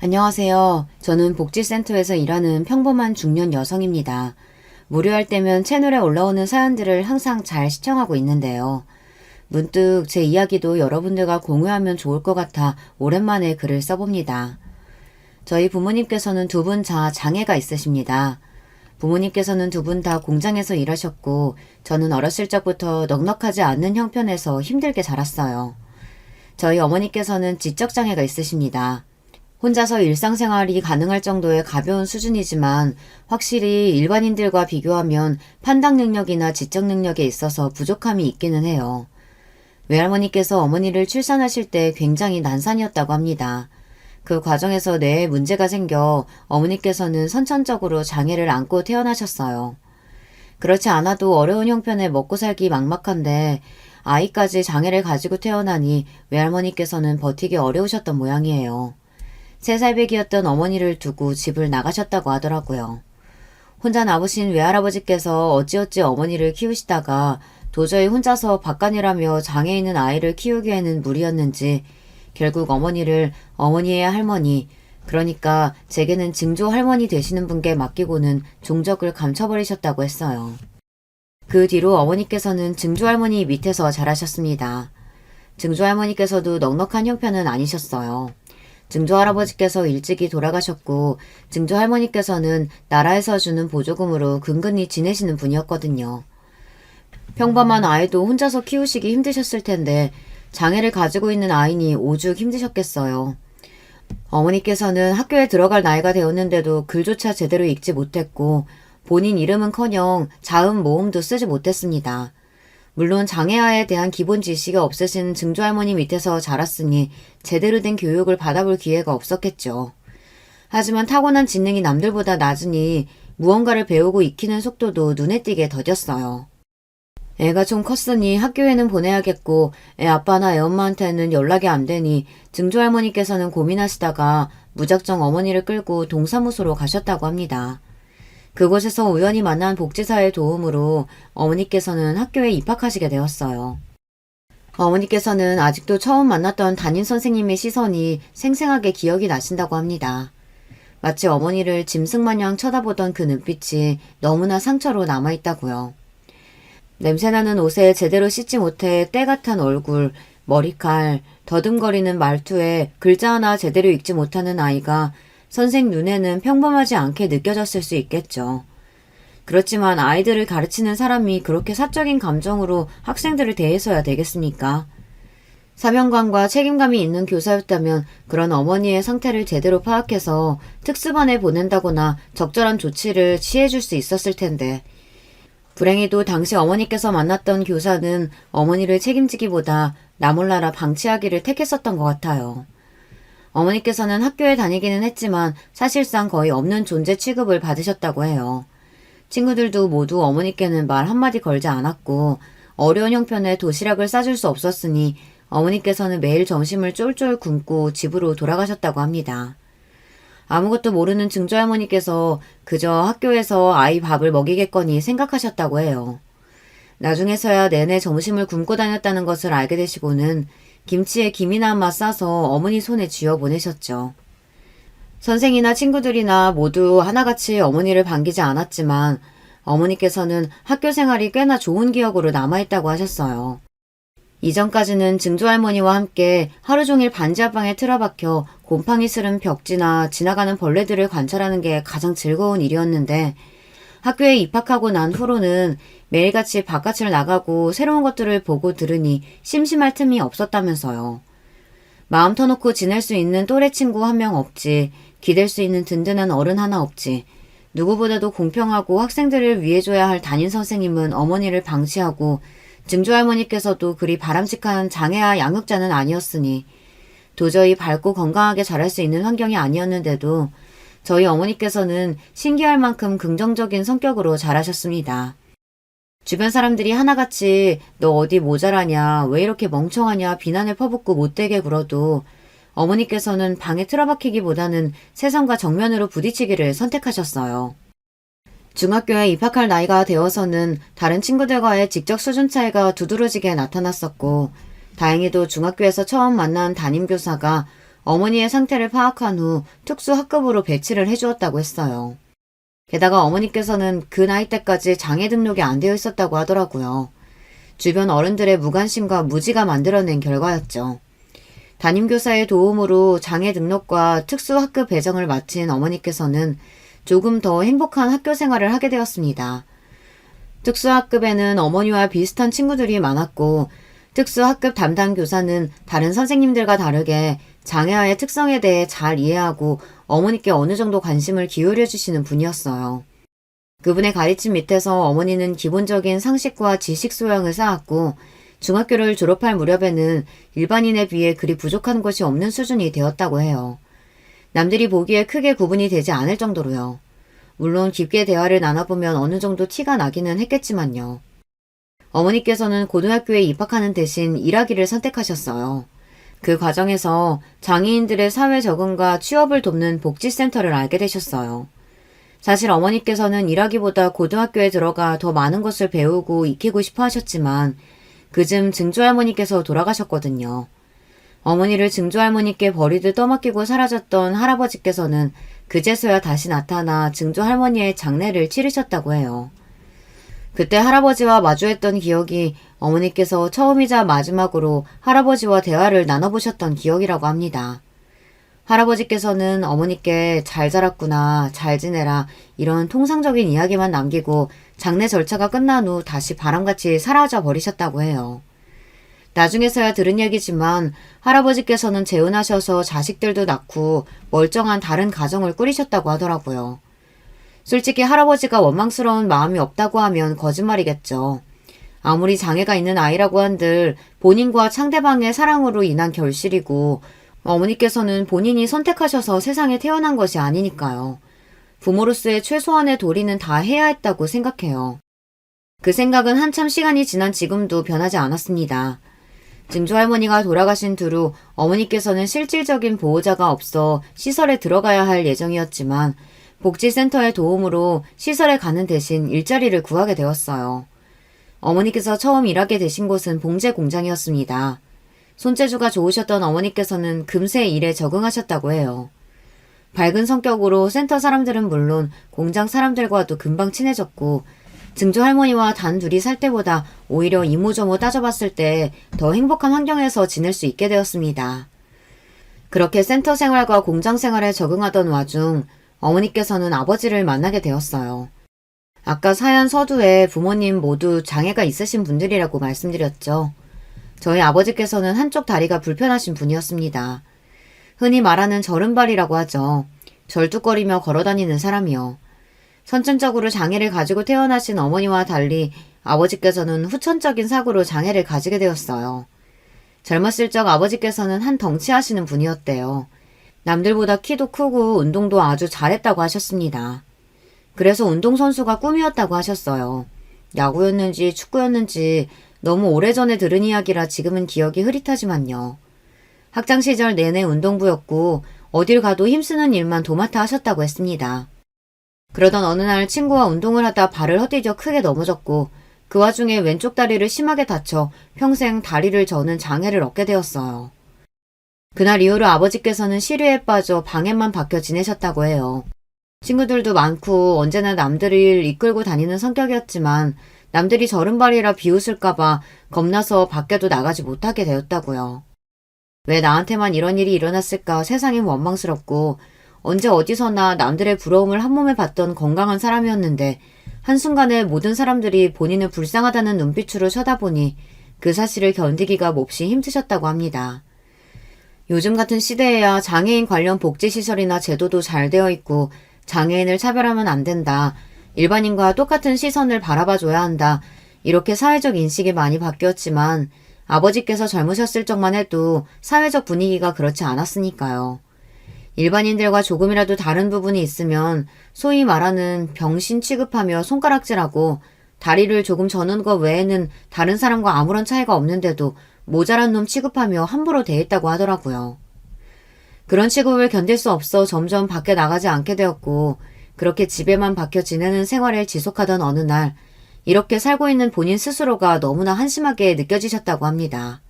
안녕하세요. 저는 복지센터에서 일하는 평범한 중년 여성입니다. 무료할 때면 채널에 올라오는 사연들을 항상 잘 시청하고 있는데요. 문득 제 이야기도 여러분들과 공유하면 좋을 것 같아 오랜만에 글을 써봅니다. 저희 부모님께서는 두 분 다 장애가 있으십니다. 부모님께서는 두 분 다 공장에서 일하셨고 저는 어렸을 적부터 넉넉하지 않는 형편에서 힘들게 자랐어요. 저희 어머니께서는 지적장애가 있으십니다. 혼자서 일상생활이 가능할 정도의 가벼운 수준이지만 확실히 일반인들과 비교하면 판단 능력이나 지적 능력에 있어서 부족함이 있기는 해요. 외할머니께서 어머니를 출산하실 때 굉장히 난산이었다고 합니다. 그 과정에서 뇌에 문제가 생겨 어머니께서는 선천적으로 장애를 안고 태어나셨어요. 그렇지 않아도 어려운 형편에 먹고 살기 막막한데 아이까지 장애를 가지고 태어나니 외할머니께서는 버티기 어려우셨던 모양이에요. 3살배기였던 어머니를 두고 집을 나가셨다고 하더라고요. 혼자 남으신 외할아버지께서 어찌어찌 어머니를 키우시다가 도저히 혼자서 바깥일하며 장애 있는 아이를 키우기에는 무리였는지 결국 어머니를 어머니의 할머니, 그러니까 제게는 증조 할머니 되시는 분께 맡기고는 종적을 감춰버리셨다고 했어요. 그 뒤로 어머니께서는 증조 할머니 밑에서 자라셨습니다. 증조 할머니께서도 넉넉한 형편은 아니셨어요. 증조 할아버지께서 일찍이 돌아가셨고 증조 할머니께서는 나라에서 주는 보조금으로 근근히 지내시는 분이었거든요. 평범한 아이도 혼자서 키우시기 힘드셨을 텐데 장애를 가지고 있는 아이니 오죽 힘드셨겠어요. 어머니께서는 학교에 들어갈 나이가 되었는데도 글조차 제대로 읽지 못했고 본인 이름은커녕 자음 모음도 쓰지 못했습니다. 물론 장애아에 대한 기본 지식이 없으신 증조할머니 밑에서 자랐으니 제대로 된 교육을 받아볼 기회가 없었겠죠. 하지만 타고난 지능이 남들보다 낮으니 무언가를 배우고 익히는 속도도 눈에 띄게 더뎠어요. 애가 좀 컸으니 학교에는 보내야겠고 애 아빠나 애 엄마한테는 연락이 안 되니 증조할머니께서는 고민하시다가 무작정 어머니를 끌고 동사무소로 가셨다고 합니다. 그곳에서 우연히 만난 복지사의 도움으로 어머니께서는 학교에 입학하시게 되었어요. 어머니께서는 아직도 처음 만났던 담임선생님의 시선이 생생하게 기억이 나신다고 합니다. 마치 어머니를 짐승마냥 쳐다보던 그 눈빛이 너무나 상처로 남아있다고요. 냄새나는 옷에 제대로 씻지 못해 때같은 얼굴, 머리칼, 더듬거리는 말투에 글자 하나 제대로 읽지 못하는 아이가 선생 눈에는 평범하지 않게 느껴졌을 수 있겠죠. 그렇지만 아이들을 가르치는 사람이 그렇게 사적인 감정으로 학생들을 대해서야 되겠습니까? 사명감과 책임감이 있는 교사였다면 그런 어머니의 상태를 제대로 파악해서 특수반에 보낸다거나 적절한 조치를 취해줄 수 있었을 텐데 불행히도 당시 어머니께서 만났던 교사는 어머니를 책임지기보다 나몰라라 방치하기를 택했었던 것 같아요. 어머니께서는 학교에 다니기는 했지만 사실상 거의 없는 존재 취급을 받으셨다고 해요. 친구들도 모두 어머니께는 말 한마디 걸지 않았고 어려운 형편에 도시락을 싸줄 수 없었으니 어머니께서는 매일 점심을 쫄쫄 굶고 집으로 돌아가셨다고 합니다. 아무것도 모르는 증조할머니께서 그저 학교에서 아이 밥을 먹이겠거니 생각하셨다고 해요. 나중에서야 내내 점심을 굶고 다녔다는 것을 알게 되시고는 김치에 김이나 한맛 싸서 어머니 손에 쥐어 보내셨죠. 선생이나 친구들이나 모두 하나같이 어머니를 반기지 않았지만 어머니께서는 학교 생활이 꽤나 좋은 기억으로 남아있다고 하셨어요. 이전까지는 증조할머니와 함께 하루 종일 반지하방에 틀어박혀 곰팡이 스른 벽지나 지나가는 벌레들을 관찰하는 게 가장 즐거운 일이었는데 학교에 입학하고 난 후로는 매일같이 바깥을 나가고 새로운 것들을 보고 들으니 심심할 틈이 없었다면서요. 마음 터놓고 지낼 수 있는 또래 친구 한 명 없지, 기댈 수 있는 든든한 어른 하나 없지, 누구보다도 공평하고 학생들을 위해줘야 할 담임선생님은 어머니를 방치하고 증조할머니께서도 그리 바람직한 장애아 양육자는 아니었으니 도저히 밝고 건강하게 자랄 수 있는 환경이 아니었는데도 저희 어머니께서는 신기할 만큼 긍정적인 성격으로 자라셨습니다. 주변 사람들이 하나같이 너 어디 모자라냐, 왜 이렇게 멍청하냐 비난을 퍼붓고 못되게 굴어도 어머니께서는 방에 틀어박히기보다는 세상과 정면으로 부딪히기를 선택하셨어요. 중학교에 입학할 나이가 되어서는 다른 친구들과의 직접 수준 차이가 두드러지게 나타났었고 다행히도 중학교에서 처음 만난 담임교사가 어머니의 상태를 파악한 후 특수학급으로 배치를 해주었다고 했어요. 게다가 어머니께서는 그 나이 때까지 장애 등록이 안 되어 있었다고 하더라고요. 주변 어른들의 무관심과 무지가 만들어낸 결과였죠. 담임교사의 도움으로 장애 등록과 특수학급 배정을 마친 어머니께서는 조금 더 행복한 학교 생활을 하게 되었습니다. 특수학급에는 어머니와 비슷한 친구들이 많았고 특수학급 담당 교사는 다른 선생님들과 다르게 장애아의 특성에 대해 잘 이해하고 어머니께 어느 정도 관심을 기울여 주시는 분이었어요. 그분의 가르침 밑에서 어머니는 기본적인 상식과 지식 소양을 쌓았고 중학교를 졸업할 무렵에는 일반인에 비해 그리 부족한 것이 없는 수준이 되었다고 해요. 남들이 보기에 크게 구분이 되지 않을 정도로요. 물론 깊게 대화를 나눠보면 어느 정도 티가 나기는 했겠지만요. 어머니께서는 고등학교에 입학하는 대신 일하기를 선택하셨어요. 그 과정에서 장애인들의 사회 적응과 취업을 돕는 복지센터를 알게 되셨어요. 사실 어머니께서는 일하기보다 고등학교에 들어가 더 많은 것을 배우고 익히고 싶어 하셨지만 그즘 증조할머니께서 돌아가셨거든요. 어머니를 증조할머니께 버리듯 떠맡기고 사라졌던 할아버지께서는 그제서야 다시 나타나 증조할머니의 장례를 치르셨다고 해요. 그때 할아버지와 마주했던 기억이 어머니께서 처음이자 마지막으로 할아버지와 대화를 나눠보셨던 기억이라고 합니다. 할아버지께서는 어머니께 잘 자랐구나, 잘 지내라 이런 통상적인 이야기만 남기고 장례 절차가 끝난 후 다시 바람같이 사라져 버리셨다고 해요. 나중에서야 들은 얘기지만 할아버지께서는 재혼하셔서 자식들도 낳고 멀쩡한 다른 가정을 꾸리셨다고 하더라고요. 솔직히 할아버지가 원망스러운 마음이 없다고 하면 거짓말이겠죠. 아무리 장애가 있는 아이라고 한들 본인과 상대방의 사랑으로 인한 결실이고 어머니께서는 본인이 선택하셔서 세상에 태어난 것이 아니니까요. 부모로서의 최소한의 도리는 다 해야 했다고 생각해요. 그 생각은 한참 시간이 지난 지금도 변하지 않았습니다. 증조할머니가 돌아가신 뒤로 어머니께서는 실질적인 보호자가 없어 시설에 들어가야 할 예정이었지만 복지센터의 도움으로 시설에 가는 대신 일자리를 구하게 되었어요. 어머니께서 처음 일하게 되신 곳은 봉제 공장이었습니다. 손재주가 좋으셨던 어머니께서는 금세 일에 적응하셨다고 해요. 밝은 성격으로 센터 사람들은 물론 공장 사람들과도 금방 친해졌고 증조 할머니와 단 둘이 살 때보다 오히려 이모저모 따져봤을 때 더 행복한 환경에서 지낼 수 있게 되었습니다. 그렇게 센터 생활과 공장 생활에 적응하던 와중 어머니께서는 아버지를 만나게 되었어요. 아까 사연 서두에 부모님 모두 장애가 있으신 분들이라고 말씀드렸죠. 저희 아버지께서는 한쪽 다리가 불편하신 분이었습니다. 흔히 말하는 절은발이라고 하죠. 절뚝거리며 걸어다니는 사람이요. 선천적으로 장애를 가지고 태어나신 어머니와 달리 아버지께서는 후천적인 사고로 장애를 가지게 되었어요. 젊었을 적 아버지께서는 한 덩치하시는 분이었대요. 남들보다 키도 크고 운동도 아주 잘했다고 하셨습니다. 그래서 운동선수가 꿈이었다고 하셨어요. 야구였는지 축구였는지 너무 오래전에 들은 이야기라 지금은 기억이 흐릿하지만요. 학창시절 내내 운동부였고 어딜 가도 힘쓰는 일만 도맡아 하셨다고 했습니다. 그러던 어느 날 친구와 운동을 하다 발을 헛디뎌 크게 넘어졌고 그 와중에 왼쪽 다리를 심하게 다쳐 평생 다리를 저는 장애를 얻게 되었어요. 그날 이후로 아버지께서는 시류에 빠져 방에만 박혀 지내셨다고 해요. 친구들도 많고 언제나 남들을 이끌고 다니는 성격이었지만 남들이 절은발이라 비웃을까봐 겁나서 밖에도 나가지 못하게 되었다고요. 왜 나한테만 이런 일이 일어났을까 세상이 원망스럽고 언제 어디서나 남들의 부러움을 한몸에 봤던 건강한 사람이었는데 한순간에 모든 사람들이 본인을 불쌍하다는 눈빛으로 쳐다보니 그 사실을 견디기가 몹시 힘드셨다고 합니다. 요즘 같은 시대에야 장애인 관련 복지시설이나 제도도 잘 되어 있고 장애인을 차별하면 안 된다. 일반인과 똑같은 시선을 바라봐줘야 한다. 이렇게 사회적 인식이 많이 바뀌었지만 아버지께서 젊으셨을 적만 해도 사회적 분위기가 그렇지 않았으니까요. 일반인들과 조금이라도 다른 부분이 있으면 소위 말하는 병신 취급하며 손가락질하고 다리를 조금 저는 것 외에는 다른 사람과 아무런 차이가 없는데도 모자란 놈 취급하며 함부로 대했다고 하더라고요. 그런 취급을 견딜 수 없어 점점 밖에 나가지 않게 되었고 그렇게 집에만 박혀 지내는 생활을 지속하던 어느 날 이렇게 살고 있는 본인 스스로가 너무나 한심하게 느껴지셨다고 합니다.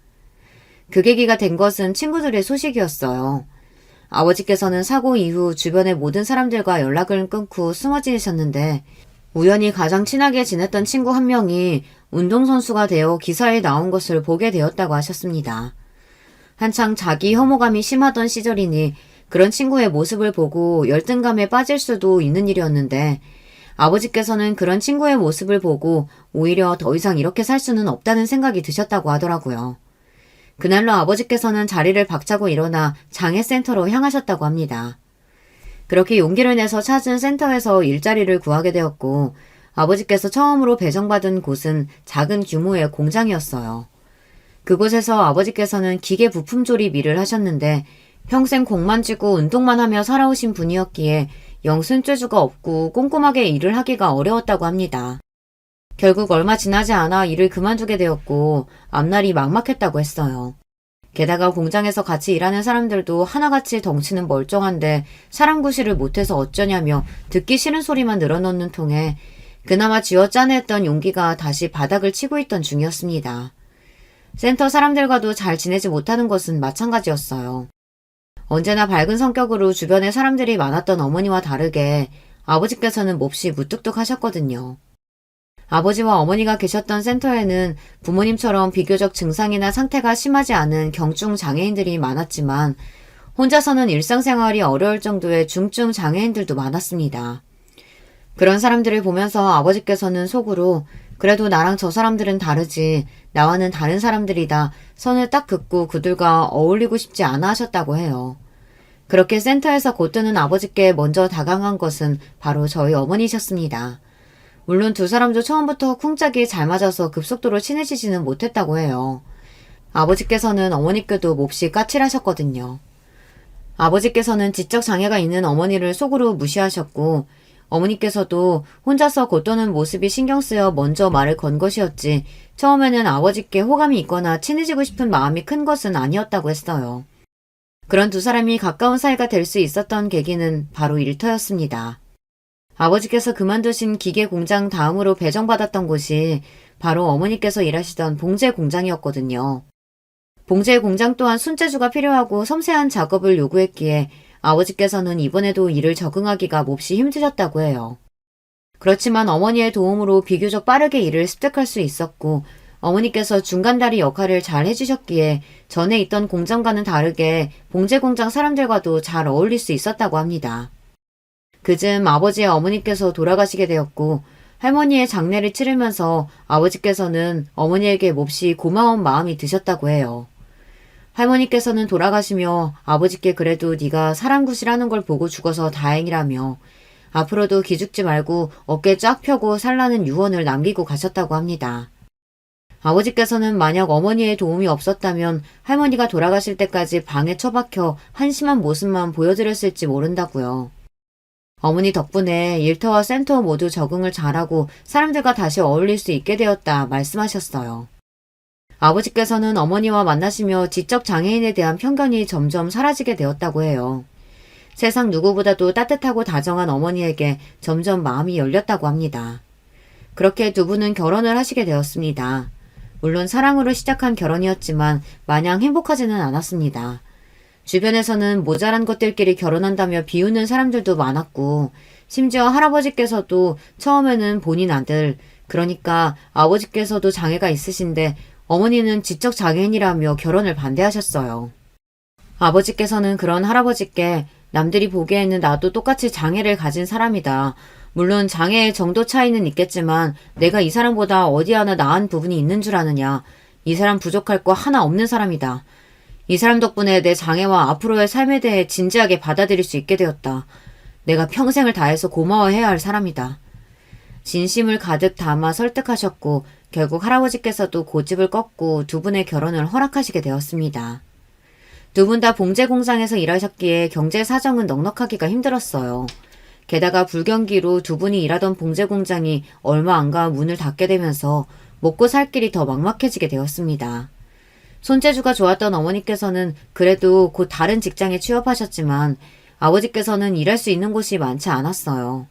그 계기가 된 것은 친구들의 소식이었어요. 아버지께서는 사고 이후 주변의 모든 사람들과 연락을 끊고 숨어 지내셨는데 우연히 가장 친하게 지냈던 친구 한 명이 운동선수가 되어 기사에 나온 것을 보게 되었다고 하셨습니다. 한창 자기 혐오감이 심하던 시절이니 그런 친구의 모습을 보고 열등감에 빠질 수도 있는 일이었는데 아버지께서는 그런 친구의 모습을 보고 오히려 더 이상 이렇게 살 수는 없다는 생각이 드셨다고 하더라고요. 그날로 아버지께서는 자리를 박차고 일어나 장애센터로 향하셨다고 합니다. 그렇게 용기를 내서 찾은 센터에서 일자리를 구하게 되었고 아버지께서 처음으로 배정받은 곳은 작은 규모의 공장이었어요. 그곳에서 아버지께서는 기계 부품 조립 일을 하셨는데 평생 공만 쥐고 운동만 하며 살아오신 분이었기에 영 손재주가 없고 꼼꼼하게 일을 하기가 어려웠다고 합니다. 결국 얼마 지나지 않아 일을 그만두게 되었고 앞날이 막막했다고 했어요. 게다가 공장에서 같이 일하는 사람들도 하나같이 덩치는 멀쩡한데 사람 구실을 못해서 어쩌냐며 듣기 싫은 소리만 늘어놓는 통에 그나마 쥐어짜냈던 용기가 다시 바닥을 치고 있던 중이었습니다. 센터 사람들과도 잘 지내지 못하는 것은 마찬가지였어요. 언제나 밝은 성격으로 주변에 사람들이 많았던 어머니와 다르게 아버지께서는 몹시 무뚝뚝하셨거든요. 아버지와 어머니가 계셨던 센터에는 부모님처럼 비교적 증상이나 상태가 심하지 않은 경증 장애인들이 많았지만 혼자서는 일상생활이 어려울 정도의 중증 장애인들도 많았습니다. 그런 사람들을 보면서 아버지께서는 속으로 그래도 나랑 저 사람들은 다르지, 나와는 다른 사람들이다 선을 딱 긋고 그들과 어울리고 싶지 않아 하셨다고 해요. 그렇게 센터에서 곧드는 아버지께 먼저 다가간 것은 바로 저희 어머니셨습니다. 물론 두 사람도 처음부터 쿵짝이 잘 맞아서 급속도로 친해지지는 못했다고 해요. 아버지께서는 어머니께도 몹시 까칠하셨거든요. 아버지께서는 지적 장애가 있는 어머니를 속으로 무시하셨고 어머니께서도 혼자서 곧도는 모습이 신경 쓰여 먼저 말을 건 것이었지 처음에는 아버지께 호감이 있거나 친해지고 싶은 마음이 큰 것은 아니었다고 했어요. 그런 두 사람이 가까운 사이가 될 수 있었던 계기는 바로 일터였습니다. 아버지께서 그만두신 기계 공장 다음으로 배정받았던 곳이 바로 어머니께서 일하시던 봉제 공장이었거든요. 봉제 공장 또한 손재주가 필요하고 섬세한 작업을 요구했기에 아버지께서는 이번에도 일을 적응하기가 몹시 힘드셨다고 해요. 그렇지만 어머니의 도움으로 비교적 빠르게 일을 습득할 수 있었고 어머니께서 중간다리 역할을 잘 해주셨기에 전에 있던 공장과는 다르게 봉제 공장 사람들과도 잘 어울릴 수 있었다고 합니다. 그즈음 아버지의 어머니께서 돌아가시게 되었고 할머니의 장례를 치르면서 아버지께서는 어머니에게 몹시 고마운 마음이 드셨다고 해요. 할머니께서는 돌아가시며 아버지께 그래도 네가 사람 구실하는 걸 보고 죽어서 다행이라며 앞으로도 기죽지 말고 어깨 쫙 펴고 살라는 유언을 남기고 가셨다고 합니다. 아버지께서는 만약 어머니의 도움이 없었다면 할머니가 돌아가실 때까지 방에 처박혀 한심한 모습만 보여드렸을지 모른다고요. 어머니 덕분에 일터와 센터 모두 적응을 잘하고 사람들과 다시 어울릴 수 있게 되었다 말씀하셨어요. 아버지께서는 어머니와 만나시며 지적 장애인에 대한 편견이 점점 사라지게 되었다고 해요. 세상 누구보다도 따뜻하고 다정한 어머니에게 점점 마음이 열렸다고 합니다. 그렇게 두 분은 결혼을 하시게 되었습니다. 물론 사랑으로 시작한 결혼이었지만 마냥 행복하지는 않았습니다. 주변에서는 모자란 것들끼리 결혼한다며 비웃는 사람들도 많았고 심지어 할아버지께서도 처음에는 본인 아들, 그러니까 아버지께서도 장애가 있으신데 어머니는 지적 장애인이라며 결혼을 반대하셨어요. 아버지께서는 그런 할아버지께 남들이 보기에는 나도 똑같이 장애를 가진 사람이다. 물론 장애의 정도 차이는 있겠지만 내가 이 사람보다 어디 하나 나은 부분이 있는 줄 아느냐. 이 사람 부족할 거 하나 없는 사람이다. 이 사람 덕분에 내 장애와 앞으로의 삶에 대해 진지하게 받아들일 수 있게 되었다. 내가 평생을 다해서 고마워해야 할 사람이다. 진심을 가득 담아 설득하셨고 결국 할아버지께서도 고집을 꺾고 두 분의 결혼을 허락하시게 되었습니다. 두 분 다 봉제 공장에서 일하셨기에 경제 사정은 넉넉하기가 힘들었어요. 게다가 불경기로 두 분이 일하던 봉제 공장이 얼마 안 가 문을 닫게 되면서 먹고 살 길이 더 막막해지게 되었습니다. 손재주가 좋았던 어머니께서는 그래도 곧 다른 직장에 취업하셨지만 아버지께서는 일할 수 있는 곳이 많지 않았어요.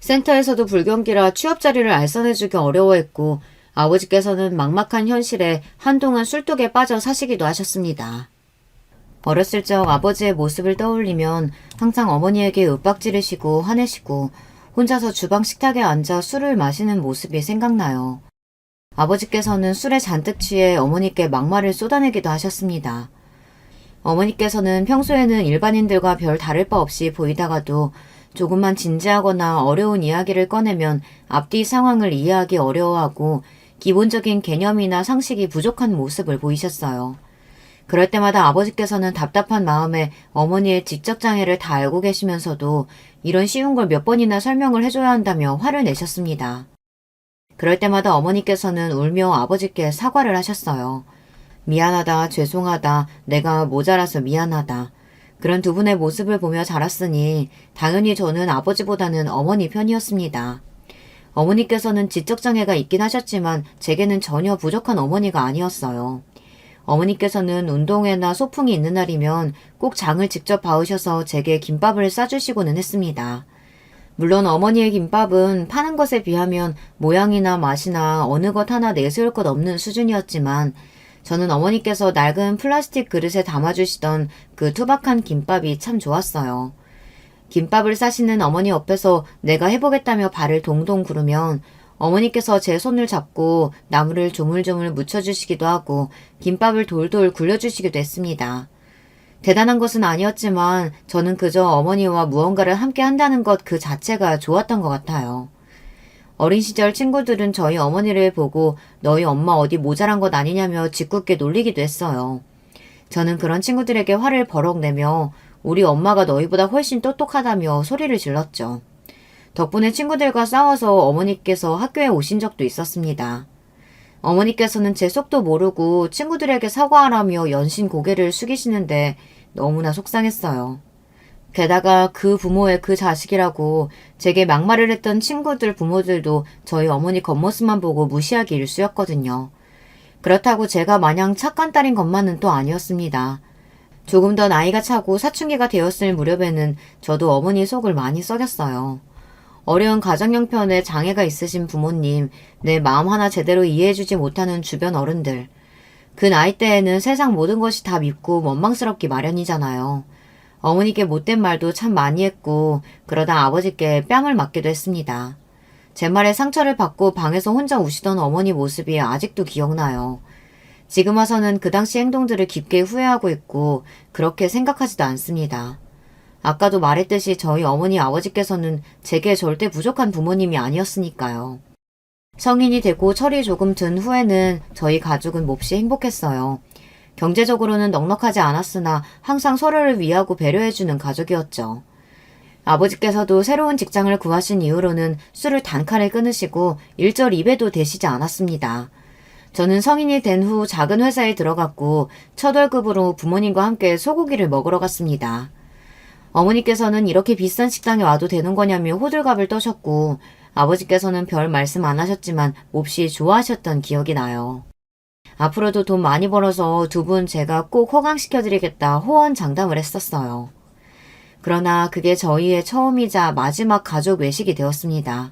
센터에서도 불경기라 취업 자리를 알선해주기 어려워했고 아버지께서는 막막한 현실에 한동안 술독에 빠져 사시기도 하셨습니다. 어렸을 적 아버지의 모습을 떠올리면 항상 어머니에게 윽박지르시고 화내시고 혼자서 주방 식탁에 앉아 술을 마시는 모습이 생각나요. 아버지께서는 술에 잔뜩 취해 어머니께 막말을 쏟아내기도 하셨습니다. 어머니께서는 평소에는 일반인들과 별 다를 바 없이 보이다가도 조금만 진지하거나 어려운 이야기를 꺼내면 앞뒤 상황을 이해하기 어려워하고 기본적인 개념이나 상식이 부족한 모습을 보이셨어요. 그럴 때마다 아버지께서는 답답한 마음에 어머니의 지적장애를 다 알고 계시면서도 이런 쉬운 걸 몇 번이나 설명을 해줘야 한다며 화를 내셨습니다. 그럴 때마다 어머니께서는 울며 아버지께 사과를 하셨어요. 미안하다, 죄송하다, 내가 모자라서 미안하다. 그런 두 분의 모습을 보며 자랐으니 당연히 저는 아버지보다는 어머니 편이었습니다. 어머니께서는 지적장애가 있긴 하셨지만 제게는 전혀 부족한 어머니가 아니었어요. 어머니께서는 운동회나 소풍이 있는 날이면 꼭 장을 직접 봐오셔서 제게 김밥을 싸주시고는 했습니다. 물론 어머니의 김밥은 파는 것에 비하면 모양이나 맛이나 어느 것 하나 내세울 것 없는 수준이었지만 저는 어머니께서 낡은 플라스틱 그릇에 담아주시던 그 투박한 김밥이 참 좋았어요. 김밥을 싸시는 어머니 옆에서 내가 해보겠다며 발을 동동 구르면 어머니께서 제 손을 잡고 나물을 조물조물 묻혀주시기도 하고 김밥을 돌돌 굴려주시기도 했습니다. 대단한 것은 아니었지만 저는 그저 어머니와 무언가를 함께 한다는 것 그 자체가 좋았던 것 같아요. 어린 시절 친구들은 저희 어머니를 보고 너희 엄마 어디 모자란 것 아니냐며 짓궂게 놀리기도 했어요. 저는 그런 친구들에게 화를 버럭 내며 우리 엄마가 너희보다 훨씬 똑똑하다며 소리를 질렀죠. 덕분에 친구들과 싸워서 어머니께서 학교에 오신 적도 있었습니다. 어머니께서는 제 속도 모르고 친구들에게 사과하라며 연신 고개를 숙이시는데 너무나 속상했어요. 게다가 그 부모의 그 자식이라고 제게 막말을 했던 친구들 부모들도 저희 어머니 겉모습만 보고 무시하기 일쑤였거든요. 그렇다고 제가 마냥 착한 딸인 것만은 또 아니었습니다. 조금 더 나이가 차고 사춘기가 되었을 무렵에는 저도 어머니 속을 많이 썩였어요. 어려운 가정 형편에 장애가 있으신 부모님, 내 마음 하나 제대로 이해해주지 못하는 주변 어른들. 그 나이대에는 세상 모든 것이 다 밉고 원망스럽기 마련이잖아요. 어머니께 못된 말도 참 많이 했고 그러다 아버지께 뺨을 맞기도 했습니다. 제 말에 상처를 받고 방에서 혼자 우시던 어머니 모습이 아직도 기억나요. 지금 와서는 그 당시 행동들을 깊게 후회하고 있고 그렇게 생각하지도 않습니다. 아까도 말했듯이 저희 어머니 아버지께서는 제게 절대 부족한 부모님이 아니었으니까요. 성인이 되고 철이 조금 든 후에는 저희 가족은 몹시 행복했어요. 경제적으로는 넉넉하지 않았으나 항상 서로를 위하고 배려해주는 가족이었죠. 아버지께서도 새로운 직장을 구하신 이후로는 술을 단칼에 끊으시고 일절 입에도 대시지 않았습니다. 저는 성인이 된 후 작은 회사에 들어갔고 첫 월급으로 부모님과 함께 소고기를 먹으러 갔습니다. 어머니께서는 이렇게 비싼 식당에 와도 되는 거냐며 호들갑을 떠셨고 아버지께서는 별 말씀 안 하셨지만 몹시 좋아하셨던 기억이 나요. 앞으로도 돈 많이 벌어서 두 분 제가 꼭 호강시켜드리겠다 호언장담을 했었어요. 그러나 그게 저희의 처음이자 마지막 가족 외식이 되었습니다.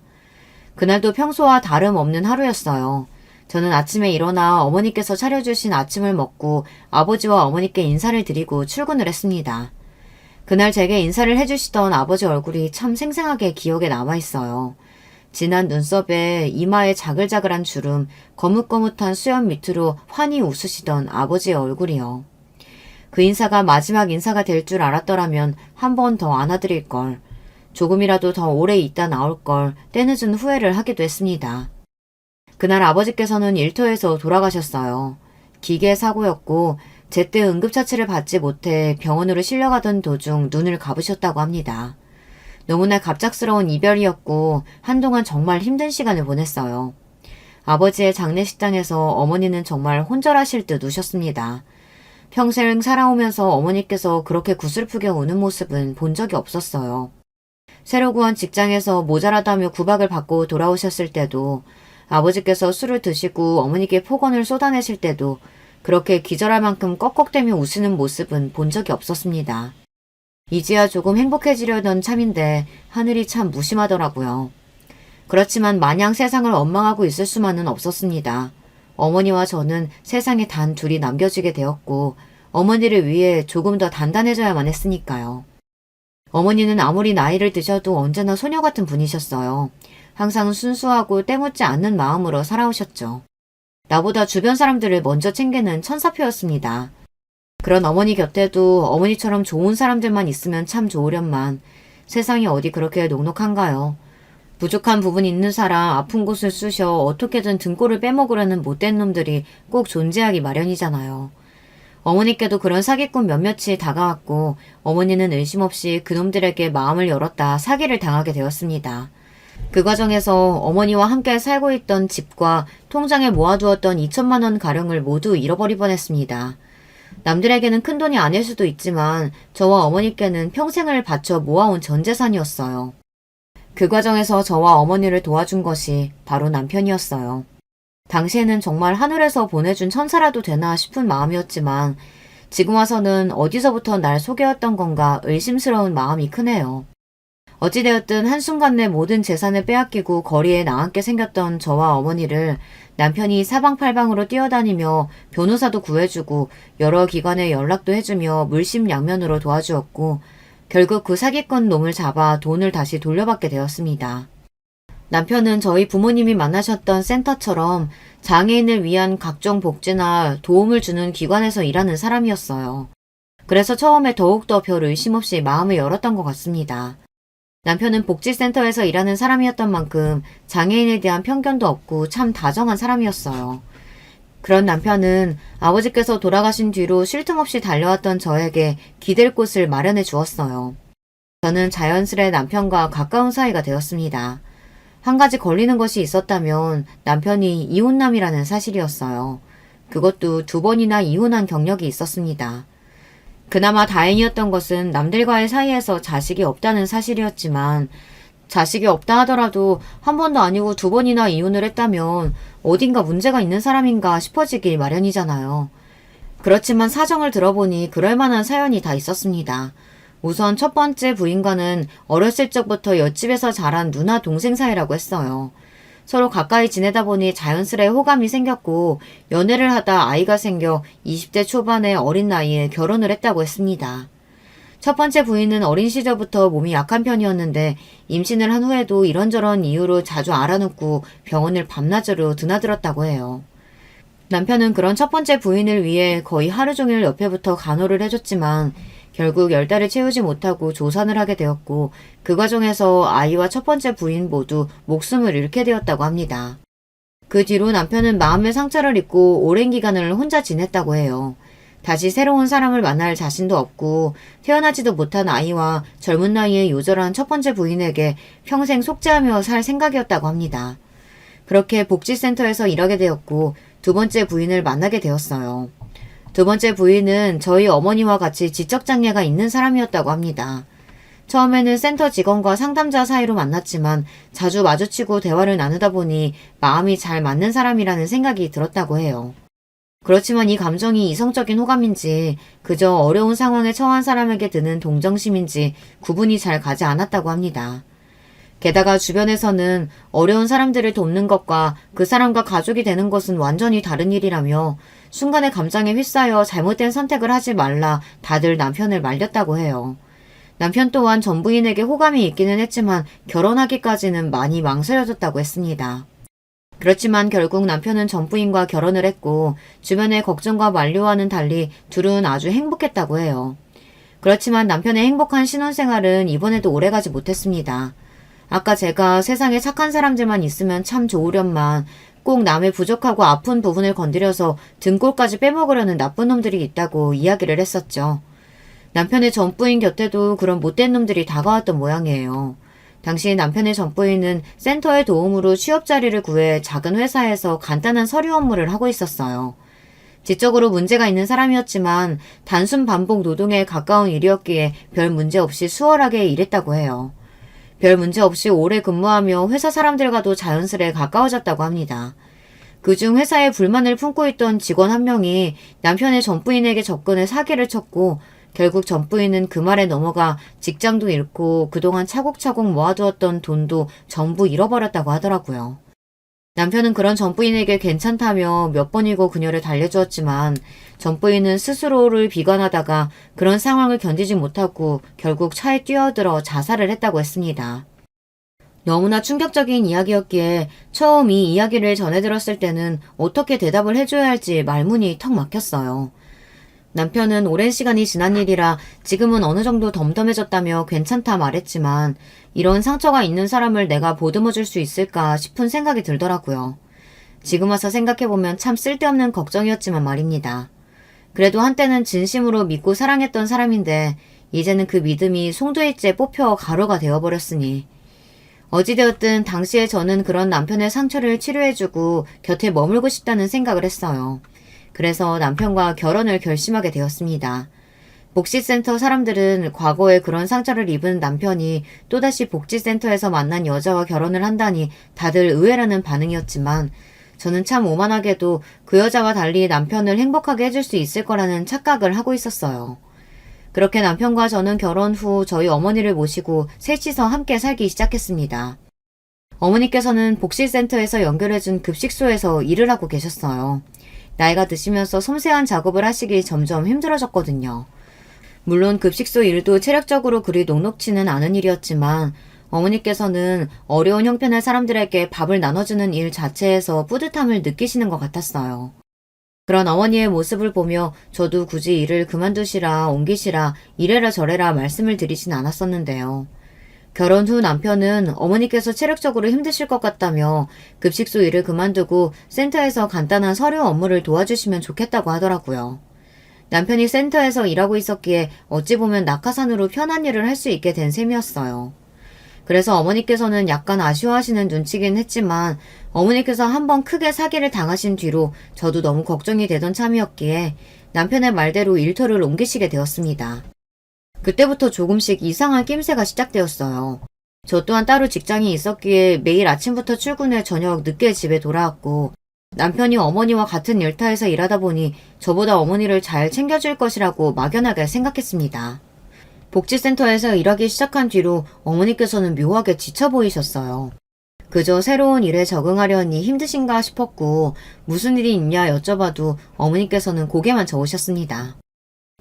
그날도 평소와 다름없는 하루였어요. 저는 아침에 일어나 어머니께서 차려주신 아침을 먹고 아버지와 어머니께 인사를 드리고 출근을 했습니다. 그날 제게 인사를 해주시던 아버지 얼굴이 참 생생하게 기억에 남아있어요. 진한 눈썹에 이마에 자글자글한 주름, 거뭇거뭇한 수염 밑으로 환히 웃으시던 아버지의 얼굴이요. 그 인사가 마지막 인사가 될 줄 알았더라면 한 번 더 안아드릴 걸, 조금이라도 더 오래 있다 나올 걸 때늦은 후회를 하기도 했습니다. 그날 아버지께서는 일터에서 돌아가셨어요. 기계 사고였고 제때 응급처치를 받지 못해 병원으로 실려가던 도중 눈을 감으셨다고 합니다. 너무나 갑작스러운 이별이었고 한동안 정말 힘든 시간을 보냈어요. 아버지의 장례식장에서 어머니는 정말 혼절하실 듯 우셨습니다. 평생 살아오면서 어머니께서 그렇게 구슬프게 우는 모습은 본 적이 없었어요. 새로 구한 직장에서 모자라다며 구박을 받고 돌아오셨을 때도 아버지께서 술을 드시고 어머니께 폭언을 쏟아내실 때도 그렇게 기절할 만큼 꺽꺽대며 웃으는 모습은 본 적이 없었습니다. 이제야 조금 행복해지려던 참인데 하늘이 참 무심하더라고요. 그렇지만 마냥 세상을 원망하고 있을 수만은 없었습니다. 어머니와 저는 세상에 단 둘이 남겨지게 되었고 어머니를 위해 조금 더 단단해져야만 했으니까요. 어머니는 아무리 나이를 드셔도 언제나 소녀 같은 분이셨어요. 항상 순수하고 때묻지 않는 마음으로 살아오셨죠. 나보다 주변 사람들을 먼저 챙기는 천사표였습니다. 그런 어머니 곁에도 어머니처럼 좋은 사람들만 있으면 참 좋으련만 세상이 어디 그렇게 녹록한가요? 부족한 부분이 있는 사람 아픈 곳을 쑤셔 어떻게든 등골을 빼먹으려는 못된 놈들이 꼭 존재하기 마련이잖아요. 어머니께도 그런 사기꾼 몇몇이 다가왔고 어머니는 의심 없이 그놈들에게 마음을 열었다 사기를 당하게 되었습니다. 그 과정에서 어머니와 함께 살고 있던 집과 통장에 모아두었던 2천만 원 가량을 모두 잃어버릴 뻔했습니다. 남들에게는 큰돈이 아닐 수도 있지만 저와 어머니께는 평생을 바쳐 모아온 전 재산이었어요. 그 과정에서 저와 어머니를 도와준 것이 바로 남편이었어요. 당시에는 정말 하늘에서 보내준 천사라도 되나 싶은 마음이었지만 지금 와서는 어디서부터 날 속여왔던 건가 의심스러운 마음이 크네요. 어찌되었든 한순간 내 모든 재산을 빼앗기고 거리에 나앉게 생겼던 저와 어머니를 남편이 사방팔방으로 뛰어다니며 변호사도 구해주고 여러 기관에 연락도 해주며 물심양면으로 도와주었고 결국 그 사기꾼 놈을 잡아 돈을 다시 돌려받게 되었습니다. 남편은 저희 부모님이 만나셨던 센터처럼 장애인을 위한 각종 복지나 도움을 주는 기관에서 일하는 사람이었어요. 그래서 처음에 더욱더 별 의심 없이 마음을 열었던 것 같습니다. 남편은 복지센터에서 일하는 사람이었던 만큼 장애인에 대한 편견도 없고 참 다정한 사람이었어요. 그런 남편은 아버지께서 돌아가신 뒤로 쉴 틈 없이 달려왔던 저에게 기댈 곳을 마련해 주었어요. 저는 자연스레 남편과 가까운 사이가 되었습니다. 한 가지 걸리는 것이 있었다면 남편이 이혼남이라는 사실이었어요. 그것도 2번이나 이혼한 경력이 있었습니다. 그나마 다행이었던 것은 남들과의 사이에서 자식이 없다는 사실이었지만 자식이 없다 하더라도 한 번도 아니고 2번이나 이혼을 했다면 어딘가 문제가 있는 사람인가 싶어지길 마련이잖아요. 그렇지만 사정을 들어보니 그럴 만한 사연이 다 있었습니다. 우선 첫 번째 부인과는 어렸을 적부터 옆집에서 자란 누나 동생 사이라고 했어요. 서로 가까이 지내다 보니 자연스레 호감이 생겼고 연애를 하다 아이가 생겨 20대 초반의 어린 나이에 결혼을 했다고 했습니다. 첫 번째 부인은 어린 시절부터 몸이 약한 편이었는데 임신을 한 후에도 이런저런 이유로 자주 앓아눕고 병원을 밤낮으로 드나들었다고 해요. 남편은 그런 첫 번째 부인을 위해 거의 하루 종일 옆에부터 간호를 해줬지만 결국 10달을 채우지 못하고 조산을 하게 되었고 그 과정에서 아이와 첫 번째 부인 모두 목숨을 잃게 되었다고 합니다. 그 뒤로 남편은 마음의 상처를 입고 오랜 기간을 혼자 지냈다고 해요. 다시 새로운 사람을 만날 자신도 없고 태어나지도 못한 아이와 젊은 나이에 요절한 첫 번째 부인에게 평생 속죄하며 살 생각이었다고 합니다. 그렇게 복지센터에서 일하게 되었고 2번째 부인을 만나게 되었어요. 2번째 부인은 저희 어머니와 같이 지적장애가 있는 사람이었다고 합니다. 처음에는 센터 직원과 상담자 사이로 만났지만 자주 마주치고 대화를 나누다 보니 마음이 잘 맞는 사람이라는 생각이 들었다고 해요. 그렇지만 이 감정이 이성적인 호감인지 그저 어려운 상황에 처한 사람에게 드는 동정심인지 구분이 잘 가지 않았다고 합니다. 게다가 주변에서는 어려운 사람들을 돕는 것과 그 사람과 가족이 되는 것은 완전히 다른 일이라며 순간의 감정에 휩싸여 잘못된 선택을 하지 말라 다들 남편을 말렸다고 해요. 남편 또한 전 부인에게 호감이 있기는 했지만 결혼하기까지는 많이 망설여졌다고 했습니다. 그렇지만 결국 남편은 전 부인과 결혼을 했고 주변의 걱정과 만류와는 달리 둘은 아주 행복했다고 해요. 그렇지만 남편의 행복한 신혼생활은 이번에도 오래가지 못했습니다. 아까 제가 세상에 착한 사람들만 있으면 참 좋으련만 꼭 남의 부족하고 아픈 부분을 건드려서 등골까지 빼먹으려는 나쁜 놈들이 있다고 이야기를 했었죠. 남편의 전부인 곁에도 그런 못된 놈들이 다가왔던 모양이에요. 당시 남편의 전부인은 센터의 도움으로 취업 자리를 구해 작은 회사에서 간단한 서류 업무를 하고 있었어요. 지적으로 문제가 있는 사람이었지만 단순 반복 노동에 가까운 일이었기에 별 문제 없이 수월하게 일했다고 해요. 별 문제 없이 오래 근무하며 회사 사람들과도 자연스레 가까워졌다고 합니다. 그중 회사에 불만을 품고 있던 직원 한 명이 남편의 전부인에게 접근해 사기를 쳤고 결국 전부인은 그 말에 넘어가 직장도 잃고 그동안 차곡차곡 모아두었던 돈도 전부 잃어버렸다고 하더라고요. 남편은 그런 전부인에게 괜찮다며 몇 번이고 그녀를 달래주었지만 전부인은 스스로를 비관하다가 그런 상황을 견디지 못하고 결국 차에 뛰어들어 자살을 했다고 했습니다. 너무나 충격적인 이야기였기에 처음 이 이야기를 전해들었을 때는 어떻게 대답을 해줘야 할지 말문이 턱 막혔어요. 남편은 오랜 시간이 지난 일이라 지금은 어느 정도 덤덤해졌다며 괜찮다 말했지만 이런 상처가 있는 사람을 내가 보듬어줄 수 있을까 싶은 생각이 들더라고요. 지금 와서 생각해보면 참 쓸데없는 걱정이었지만 말입니다. 그래도 한때는 진심으로 믿고 사랑했던 사람인데 이제는 그 믿음이 송두리째 뽑혀 가루가 되어버렸으니 어찌되었든 당시에 저는 그런 남편의 상처를 치료해주고 곁에 머물고 싶다는 생각을 했어요. 그래서 남편과 결혼을 결심하게 되었습니다. 복지센터 사람들은 과거에 그런 상처를 입은 남편이 또다시 복지센터에서 만난 여자와 결혼을 한다니 다들 의외라는 반응이었지만 저는 참 오만하게도 그 여자와 달리 남편을 행복하게 해줄 수 있을 거라는 착각을 하고 있었어요. 그렇게 남편과 저는 결혼 후 저희 어머니를 모시고 셋이서 함께 살기 시작했습니다. 어머니께서는 복지센터에서 연결해준 급식소에서 일을 하고 계셨어요. 나이가 드시면서 섬세한 작업을 하시기 점점 힘들어졌거든요. 물론 급식소 일도 체력적으로 그리 녹록지는 않은 일이었지만 어머니께서는 어려운 형편의 사람들에게 밥을 나눠주는 일 자체에서 뿌듯함을 느끼시는 것 같았어요. 그런 어머니의 모습을 보며 저도 굳이 일을 그만두시라 옮기시라 이래라 저래라 말씀을 드리진 않았었는데요. 결혼 후 남편은 어머니께서 체력적으로 힘드실 것 같다며 급식소 일을 그만두고 센터에서 간단한 서류 업무를 도와주시면 좋겠다고 하더라고요. 남편이 센터에서 일하고 있었기에 어찌 보면 낙하산으로 편한 일을 할 수 있게 된 셈이었어요. 그래서 어머니께서는 약간 아쉬워하시는 눈치긴 했지만 어머니께서 한번 크게 사기를 당하신 뒤로 저도 너무 걱정이 되던 참이었기에 남편의 말대로 일터를 옮기시게 되었습니다. 그때부터 조금씩 이상한 낌새가 시작되었어요. 저 또한 따로 직장이 있었기에 매일 아침부터 출근해 저녁 늦게 집에 돌아왔고 남편이 어머니와 같은 일터에서 일하다 보니 저보다 어머니를 잘 챙겨줄 것이라고 막연하게 생각했습니다. 복지센터에서 일하기 시작한 뒤로 어머니께서는 묘하게 지쳐 보이셨어요. 그저 새로운 일에 적응하려니 힘드신가 싶었고 무슨 일이 있냐 여쭤봐도 어머니께서는 고개만 저으셨습니다.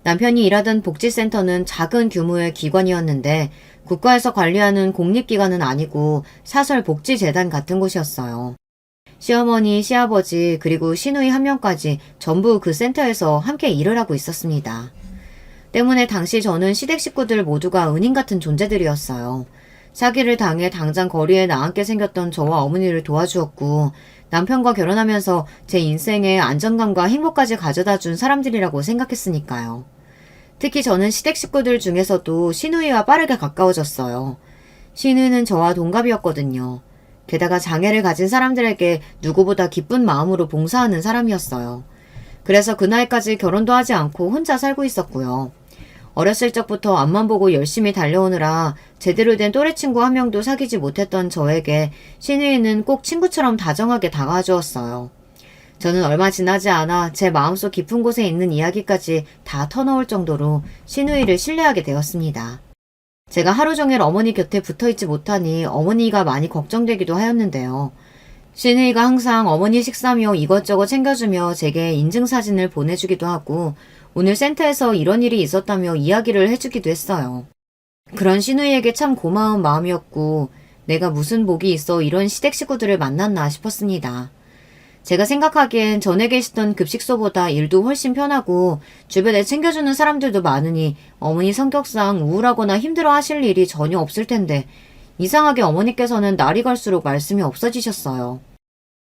남편이 일하던 복지센터는 작은 규모의 기관이었는데 국가에서 관리하는 공립기관은 아니고 사설복지재단 같은 곳이었어요. 시어머니, 시아버지, 그리고 시누이 한 명까지 전부 그 센터에서 함께 일을 하고 있었습니다. 때문에 당시 저는 시댁 식구들 모두가 은인 같은 존재들이었어요. 사기를 당해 당장 거리에 나앉게 생겼던 저와 어머니를 도와주었고 남편과 결혼하면서 제 인생에 안정감과 행복까지 가져다 준 사람들이라고 생각했으니까요. 특히 저는 시댁 식구들 중에서도 시누이와 빠르게 가까워졌어요. 시누이는 저와 동갑이었거든요. 게다가 장애를 가진 사람들에게 누구보다 기쁜 마음으로 봉사하는 사람이었어요. 그래서 그날까지 결혼도 하지 않고 혼자 살고 있었고요. 어렸을 적부터 앞만 보고 열심히 달려오느라 제대로 된 또래 친구 한 명도 사귀지 못했던 저에게 시누이는 꼭 친구처럼 다정하게 다가와 주었어요. 저는 얼마 지나지 않아 제 마음속 깊은 곳에 있는 이야기까지 다 터놓을 정도로 시누이를 신뢰하게 되었습니다. 제가 하루 종일 어머니 곁에 붙어있지 못하니 어머니가 많이 걱정되기도 하였는데요. 시누이가 항상 어머니 식사며 이것저것 챙겨주며 제게 인증사진을 보내주기도 하고 오늘 센터에서 이런 일이 있었다며 이야기를 해주기도 했어요. 그런 시누이에게 참 고마운 마음이었고 내가 무슨 복이 있어 이런 시댁 식구들을 만났나 싶었습니다. 제가 생각하기엔 전에 계시던 급식소보다 일도 훨씬 편하고 주변에 챙겨주는 사람들도 많으니 어머니 성격상 우울하거나 힘들어 하실 일이 전혀 없을 텐데 이상하게 어머니께서는 날이 갈수록 말씀이 없어지셨어요.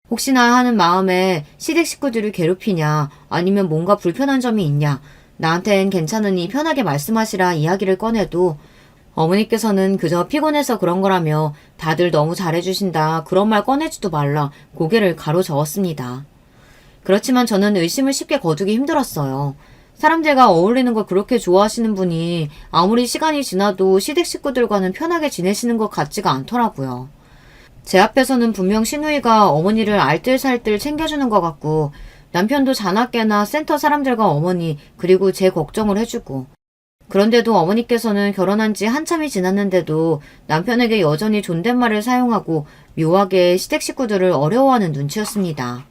혹시나 하는 마음에 시댁 식구들을 괴롭히냐 아니면 뭔가 불편한 점이 있냐 나한텐 괜찮으니 편하게 말씀하시라 이야기를 꺼내도 어머니께서는 그저 피곤해서 그런 거라며 다들 너무 잘해주신다 그런 말 꺼내지도 말라 고개를 가로저었습니다. 그렇지만 저는 의심을 쉽게 거두기 힘들었어요. 사람들과 어울리는 걸 그렇게 좋아하시는 분이 아무리 시간이 지나도 시댁 식구들과는 편하게 지내시는 것 같지가 않더라고요. 제 앞에서는 분명 시누이가 어머니를 알뜰살뜰 챙겨주는 것 같고 남편도 자나깨나 센터 사람들과 어머니 그리고 제 걱정을 해주고 그런데도 어머니께서는 결혼한 지 한참이 지났는데도 남편에게 여전히 존댓말을 사용하고 묘하게 시댁 식구들을 어려워하는 눈치였습니다.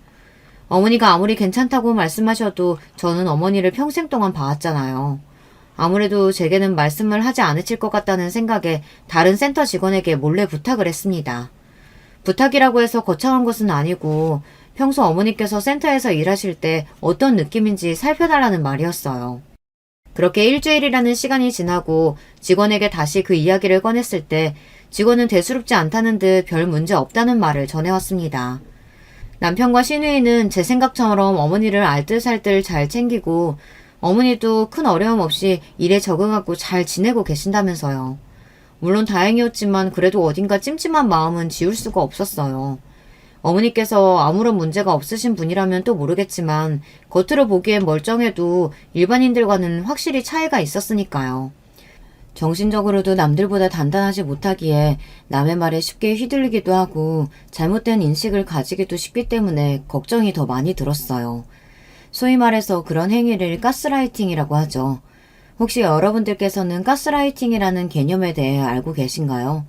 어머니가 아무리 괜찮다고 말씀하셔도 저는 어머니를 평생 동안 봐왔잖아요. 아무래도 제게는 말씀을 하지 않으실 것 같다는 생각에 다른 센터 직원에게 몰래 부탁을 했습니다. 부탁이라고 해서 거창한 것은 아니고 평소 어머니께서 센터에서 일하실 때 어떤 느낌인지 살펴달라는 말이었어요. 그렇게 일주일이라는 시간이 지나고 직원에게 다시 그 이야기를 꺼냈을 때 직원은 대수롭지 않다는 듯 별 문제 없다는 말을 전해왔습니다. 남편과 시누이는 제 생각처럼 어머니를 알뜰살뜰 잘 챙기고 어머니도 큰 어려움 없이 일에 적응하고 잘 지내고 계신다면서요. 물론 다행이었지만 그래도 어딘가 찜찜한 마음은 지울 수가 없었어요. 어머니께서 아무런 문제가 없으신 분이라면 또 모르겠지만 겉으로 보기엔 멀쩡해도 일반인들과는 확실히 차이가 있었으니까요. 정신적으로도 남들보다 단단하지 못하기에 남의 말에 쉽게 휘둘리기도 하고 잘못된 인식을 가지기도 쉽기 때문에 걱정이 더 많이 들었어요. 소위 말해서 그런 행위를 가스라이팅이라고 하죠. 혹시 여러분들께서는 가스라이팅이라는 개념에 대해 알고 계신가요?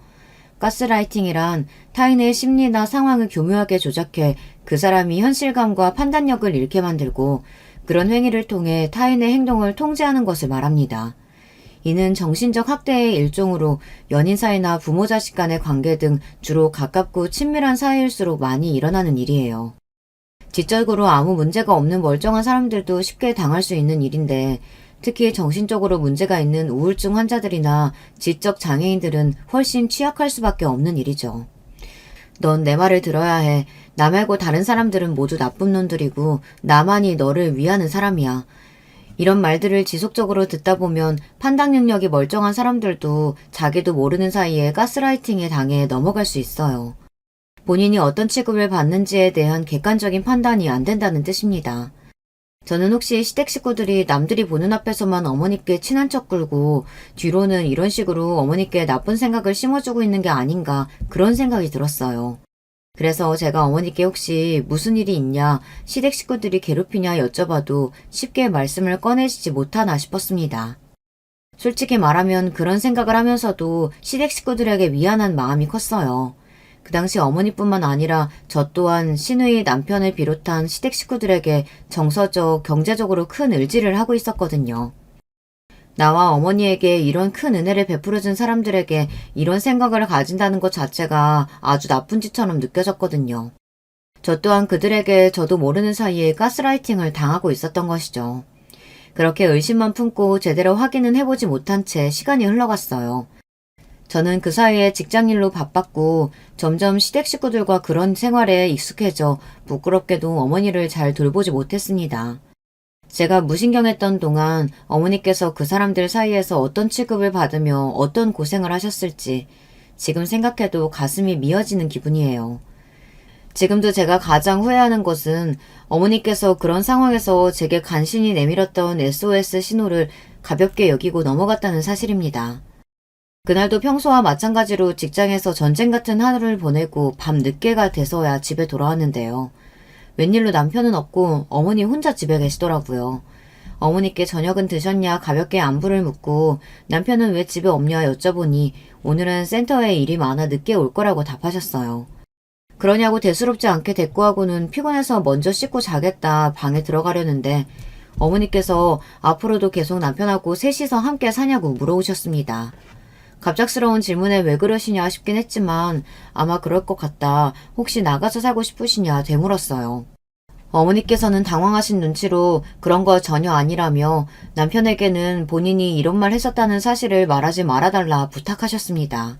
가스라이팅이란 타인의 심리나 상황을 교묘하게 조작해 그 사람이 현실감과 판단력을 잃게 만들고 그런 행위를 통해 타인의 행동을 통제하는 것을 말합니다. 이는 정신적 학대의 일종으로 연인 사이나 부모 자식 간의 관계 등 주로 가깝고 친밀한 사이일수록 많이 일어나는 일이에요. 지적으로 아무 문제가 없는 멀쩡한 사람들도 쉽게 당할 수 있는 일인데 특히 정신적으로 문제가 있는 우울증 환자들이나 지적 장애인들은 훨씬 취약할 수밖에 없는 일이죠. 넌 내 말을 들어야 해. 나 말고 다른 사람들은 모두 나쁜 놈들이고 나만이 너를 위하는 사람이야. 이런 말들을 지속적으로 듣다 보면 판단 능력이 멀쩡한 사람들도 자기도 모르는 사이에 가스라이팅에 당해 넘어갈 수 있어요. 본인이 어떤 취급을 받는지에 대한 객관적인 판단이 안 된다는 뜻입니다. 저는 혹시 시댁 식구들이 남들이 보는 앞에서만 어머니께 친한 척 굴고 뒤로는 이런 식으로 어머니께 나쁜 생각을 심어주고 있는 게 아닌가 그런 생각이 들었어요. 그래서 제가 어머니께 혹시 무슨 일이 있냐, 시댁 식구들이 괴롭히냐 여쭤봐도 쉽게 말씀을 꺼내시지 못하나 싶었습니다. 솔직히 말하면 그런 생각을 하면서도 시댁 식구들에게 미안한 마음이 컸어요. 그 당시 어머니뿐만 아니라 저 또한 시누이 남편을 비롯한 시댁 식구들에게 정서적, 경제적으로 큰 의지를 하고 있었거든요. 나와 어머니에게 이런 큰 은혜를 베풀어준 사람들에게 이런 생각을 가진다는 것 자체가 아주 나쁜 짓처럼 느껴졌거든요. 저 또한 그들에게 저도 모르는 사이에 가스라이팅을 당하고 있었던 것이죠. 그렇게 의심만 품고 제대로 확인은 해보지 못한 채 시간이 흘러갔어요. 저는 그 사이에 직장일로 바빴고 점점 시댁 식구들과 그런 생활에 익숙해져 부끄럽게도 어머니를 잘 돌보지 못했습니다. 제가 무신경했던 동안 어머니께서 그 사람들 사이에서 어떤 취급을 받으며 어떤 고생을 하셨을지 지금 생각해도 가슴이 미어지는 기분이에요. 지금도 제가 가장 후회하는 것은 어머니께서 그런 상황에서 제게 간신히 내밀었던 SOS 신호를 가볍게 여기고 넘어갔다는 사실입니다. 그날도 평소와 마찬가지로 직장에서 전쟁 같은 하루를 보내고 밤 늦게가 돼서야 집에 돌아왔는데요. 웬일로 남편은 없고 어머니 혼자 집에 계시더라고요. 어머니께 저녁은 드셨냐 가볍게 안부를 묻고 남편은 왜 집에 없냐 여쭤보니 오늘은 센터에 일이 많아 늦게 올 거라고 답하셨어요. 그러냐고 대수롭지 않게 대꾸하고는 피곤해서 먼저 씻고 자겠다 방에 들어가려는데 어머니께서 앞으로도 계속 남편하고 셋이서 함께 사냐고 물어오셨습니다. 갑작스러운 질문에 왜 그러시냐 싶긴 했지만 아마 그럴 것 같다. 혹시 나가서 살고 싶으시냐 되물었어요. 어머니께서는 당황하신 눈치로 그런 거 전혀 아니라며 남편에게는 본인이 이런 말 했었다는 사실을 말하지 말아달라 부탁하셨습니다.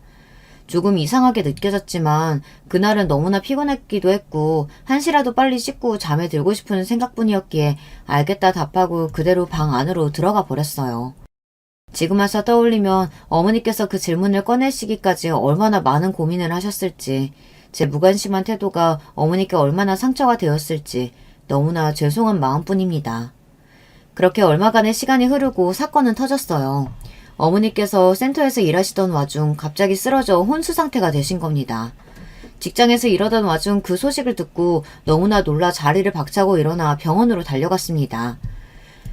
조금 이상하게 느껴졌지만 그날은 너무나 피곤했기도 했고 한시라도 빨리 씻고 잠에 들고 싶은 생각뿐이었기에 알겠다 답하고 그대로 방 안으로 들어가 버렸어요. 지금 와서 떠올리면 어머니께서 그 질문을 꺼내시기까지 얼마나 많은 고민을 하셨을지, 제 무관심한 태도가 어머니께 얼마나 상처가 되었을지 너무나 죄송한 마음뿐입니다. 그렇게 얼마간의 시간이 흐르고 사건은 터졌어요. 어머니께서 센터에서 일하시던 와중 갑자기 쓰러져 혼수 상태가 되신 겁니다. 직장에서 일하던 와중 그 소식을 듣고 너무나 놀라 자리를 박차고 일어나 병원으로 달려갔습니다.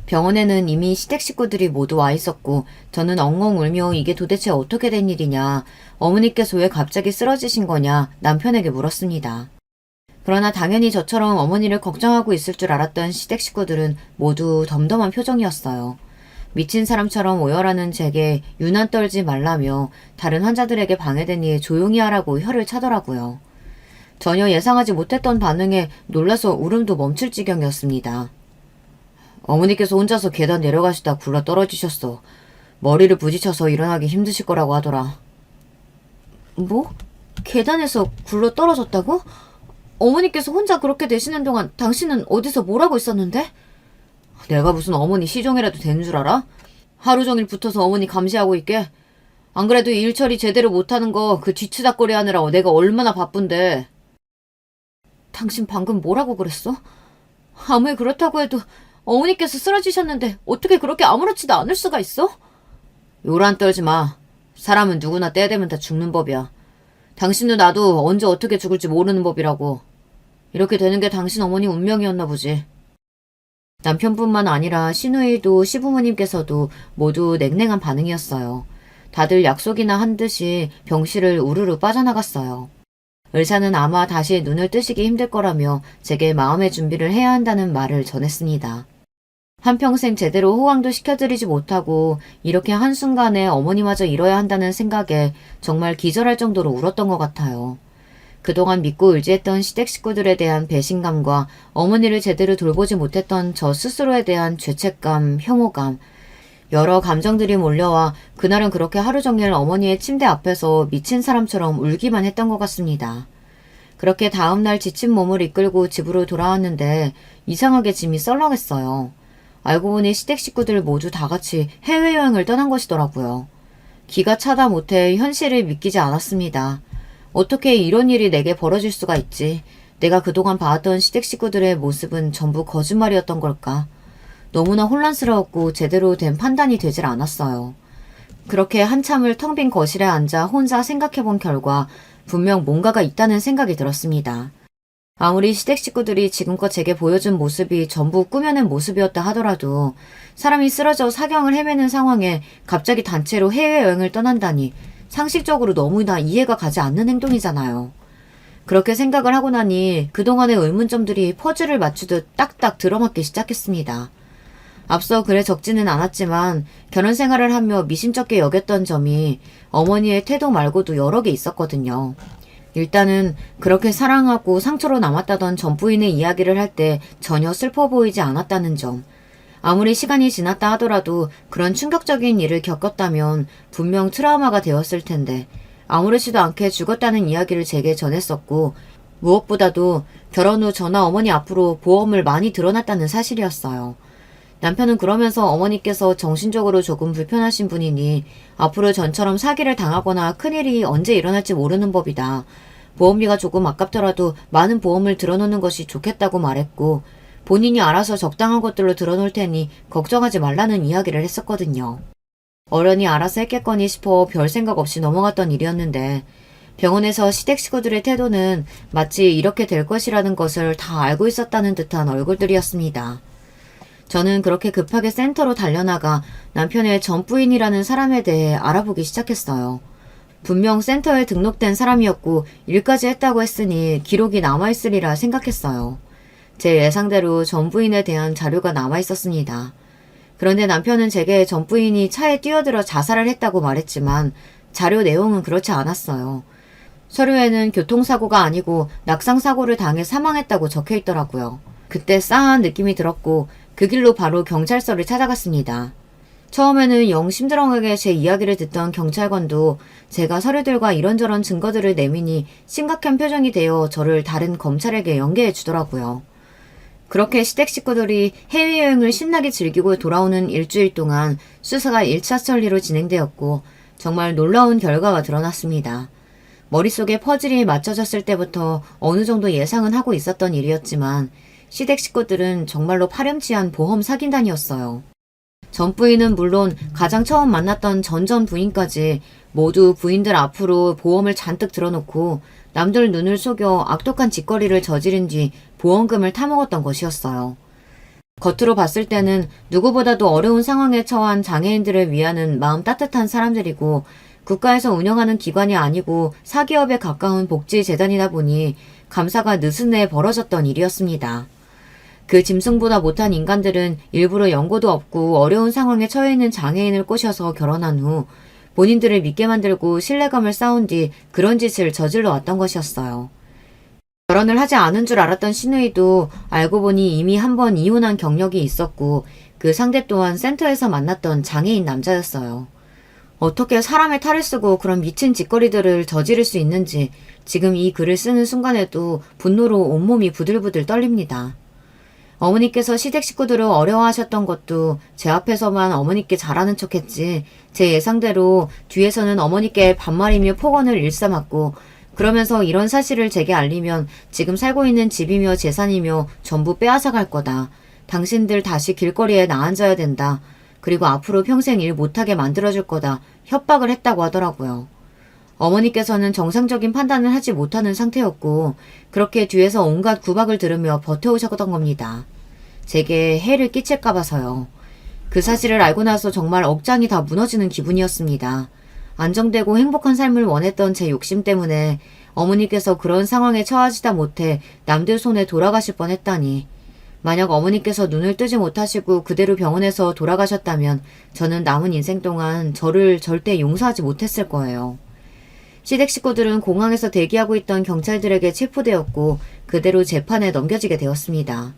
병원에는 이미 시댁 식구들이 모두 와 있었고 저는 엉엉 울며 이게 도대체 어떻게 된 일이냐, 어머니께서 왜 갑자기 쓰러지신 거냐 남편에게 물었습니다. 그러나 당연히 저처럼 어머니를 걱정하고 있을 줄 알았던 시댁 식구들은 모두 덤덤한 표정이었어요. 미친 사람처럼 오열하는 제게 유난 떨지 말라며 다른 환자들에게 방해되니 조용히 하라고 혀를 차더라고요. 전혀 예상하지 못했던 반응에 놀라서 울음도 멈출 지경이었습니다. 어머니께서 혼자서 계단 내려가시다 굴러 떨어지셨어. 머리를 부딪혀서 일어나기 힘드실 거라고 하더라. 뭐? 계단에서 굴러 떨어졌다고? 어머니께서 혼자 그렇게 되시는 동안 당신은 어디서 뭘 하고 있었는데? 내가 무슨 어머니 시종이라도 되는 줄 알아? 하루 종일 붙어서 어머니 감시하고 있게? 안 그래도 일 처리 제대로 못하는 거 그 뒤치다꺼리 하느라 내가 얼마나 바쁜데. 당신 방금 뭐라고 그랬어? 아무리 그렇다고 해도 어머니께서 쓰러지셨는데 어떻게 그렇게 아무렇지도 않을 수가 있어? 요란 떨지 마. 사람은 누구나 때 되면 다 죽는 법이야. 당신도 나도 언제 어떻게 죽을지 모르는 법이라고. 이렇게 되는 게 당신 어머니 운명이었나 보지. 남편뿐만 아니라 시누이도 시부모님께서도 모두 냉랭한 반응이었어요. 다들 약속이나 한 듯이 병실을 우르르 빠져나갔어요. 의사는 아마 다시 눈을 뜨시기 힘들 거라며 제게 마음의 준비를 해야 한다는 말을 전했습니다. 한평생 제대로 호강도 시켜드리지 못하고 이렇게 한순간에 어머니마저 잃어야 한다는 생각에 정말 기절할 정도로 울었던 것 같아요. 그동안 믿고 의지했던 시댁 식구들에 대한 배신감과 어머니를 제대로 돌보지 못했던 저 스스로에 대한 죄책감, 혐오감, 여러 감정들이 몰려와 그날은 그렇게 하루 종일 어머니의 침대 앞에서 미친 사람처럼 울기만 했던 것 같습니다. 그렇게 다음날 지친 몸을 이끌고 집으로 돌아왔는데 이상하게 짐이 썰렁했어요. 알고 보니 시댁 식구들 모두 다 같이 해외여행을 떠난 것이더라고요. 기가 차다 못해 현실을 믿기지 않았습니다. 어떻게 이런 일이 내게 벌어질 수가 있지? 내가 그동안 봐왔던 시댁 식구들의 모습은 전부 거짓말이었던 걸까? 너무나 혼란스러웠고 제대로 된 판단이 되질 않았어요. 그렇게 한참을 텅 빈 거실에 앉아 혼자 생각해본 결과 분명 뭔가가 있다는 생각이 들었습니다. 아무리 시댁 식구들이 지금껏 제게 보여준 모습이 전부 꾸며낸 모습이었다 하더라도 사람이 쓰러져 사경을 헤매는 상황에 갑자기 단체로 해외여행을 떠난다니 상식적으로 너무나 이해가 가지 않는 행동이잖아요. 그렇게 생각을 하고 나니 그동안의 의문점들이 퍼즐을 맞추듯 딱딱 들어맞기 시작했습니다. 앞서 그래 적지는 않았지만 결혼 생활을 하며 미심쩍게 여겼던 점이 어머니의 태도 말고도 여러 개 있었거든요. 일단은 그렇게 사랑하고 상처로 남았다던 전 부인의 이야기를 할 때 전혀 슬퍼 보이지 않았다는 점. 아무리 시간이 지났다 하더라도 그런 충격적인 일을 겪었다면 분명 트라우마가 되었을 텐데 아무렇지도 않게 죽었다는 이야기를 제게 전했었고 무엇보다도 결혼 후 저나 어머니 앞으로 보험을 많이 들어놨다는 사실이었어요. 남편은 그러면서 어머니께서 정신적으로 조금 불편하신 분이니 앞으로 전처럼 사기를 당하거나 큰일이 언제 일어날지 모르는 법이다. 보험비가 조금 아깝더라도 많은 보험을 들어놓는 것이 좋겠다고 말했고 본인이 알아서 적당한 것들로 들어놓을 테니 걱정하지 말라는 이야기를 했었거든요. 어련히 알아서 했겠거니 싶어 별 생각 없이 넘어갔던 일이었는데 병원에서 시댁 식구들의 태도는 마치 이렇게 될 것이라는 것을 다 알고 있었다는 듯한 얼굴들이었습니다. 저는 그렇게 급하게 센터로 달려나가 남편의 전 부인이라는 사람에 대해 알아보기 시작했어요. 분명 센터에 등록된 사람이었고 일까지 했다고 했으니 기록이 남아있으리라 생각했어요. 제 예상대로 전 부인에 대한 자료가 남아있었습니다. 그런데 남편은 제게 전 부인이 차에 뛰어들어 자살을 했다고 말했지만 자료 내용은 그렇지 않았어요. 서류에는 교통사고가 아니고 낙상사고를 당해 사망했다고 적혀있더라고요. 그때 싸한 느낌이 들었고 그 길로 바로 경찰서를 찾아갔습니다. 처음에는 영 심드렁하게 제 이야기를 듣던 경찰관도 제가 서류들과 이런저런 증거들을 내미니 심각한 표정이 되어 저를 다른 검찰에게 연계해 주더라고요. 그렇게 시댁 식구들이 해외여행을 신나게 즐기고 돌아오는 일주일 동안 수사가 1차 처리로 진행되었고 정말 놀라운 결과가 드러났습니다. 머릿속에 퍼즐이 맞춰졌을 때부터 어느 정도 예상은 하고 있었던 일이었지만 시댁 식구들은 정말로 파렴치한 보험 사기단이었어요. 전 부인은 물론 가장 처음 만났던 전 부인까지 모두 부인들 앞으로 보험을 잔뜩 들어놓고 남들 눈을 속여 악독한 짓거리를 저지른 뒤 보험금을 타먹었던 것이었어요. 겉으로 봤을 때는 누구보다도 어려운 상황에 처한 장애인들을 위하는 마음 따뜻한 사람들이고 국가에서 운영하는 기관이 아니고 사기업에 가까운 복지재단이다 보니 감사가 느슨해 벌어졌던 일이었습니다. 그 짐승보다 못한 인간들은 일부러 연고도 없고 어려운 상황에 처해 있는 장애인을 꼬셔서 결혼한 후 본인들을 믿게 만들고 신뢰감을 쌓은 뒤 그런 짓을 저질러 왔던 것이었어요. 결혼을 하지 않은 줄 알았던 신우이도 알고 보니 이미 한 번 이혼한 경력이 있었고 그 상대 또한 센터에서 만났던 장애인 남자였어요. 어떻게 사람의 탈을 쓰고 그런 미친 짓거리들을 저지를 수 있는지 지금 이 글을 쓰는 순간에도 분노로 온몸이 부들부들 떨립니다. 어머니께서 시댁 식구들을 어려워하셨던 것도 제 앞에서만 어머니께 잘하는 척했지 제 예상대로 뒤에서는 어머니께 반말이며 폭언을 일삼았고 그러면서 이런 사실을 제게 알리면 지금 살고 있는 집이며 재산이며 전부 빼앗아갈 거다. 당신들 다시 길거리에 나앉아야 된다. 그리고 앞으로 평생 일 못하게 만들어줄 거다. 협박을 했다고 하더라고요. 어머니께서는 정상적인 판단을 하지 못하는 상태였고 그렇게 뒤에서 온갖 구박을 들으며 버텨오셨던 겁니다. 제게 해를 끼칠까 봐서요. 그 사실을 알고 나서 정말 억장이 다 무너지는 기분이었습니다. 안정되고 행복한 삶을 원했던 제 욕심 때문에 어머니께서 그런 상황에 처하지다 못해 남들 손에 돌아가실 뻔했다니. 만약 어머니께서 눈을 뜨지 못하시고 그대로 병원에서 돌아가셨다면 저는 남은 인생 동안 저를 절대 용서하지 못했을 거예요. 시댁 식구들은 공항에서 대기하고 있던 경찰들에게 체포되었고 그대로 재판에 넘겨지게 되었습니다.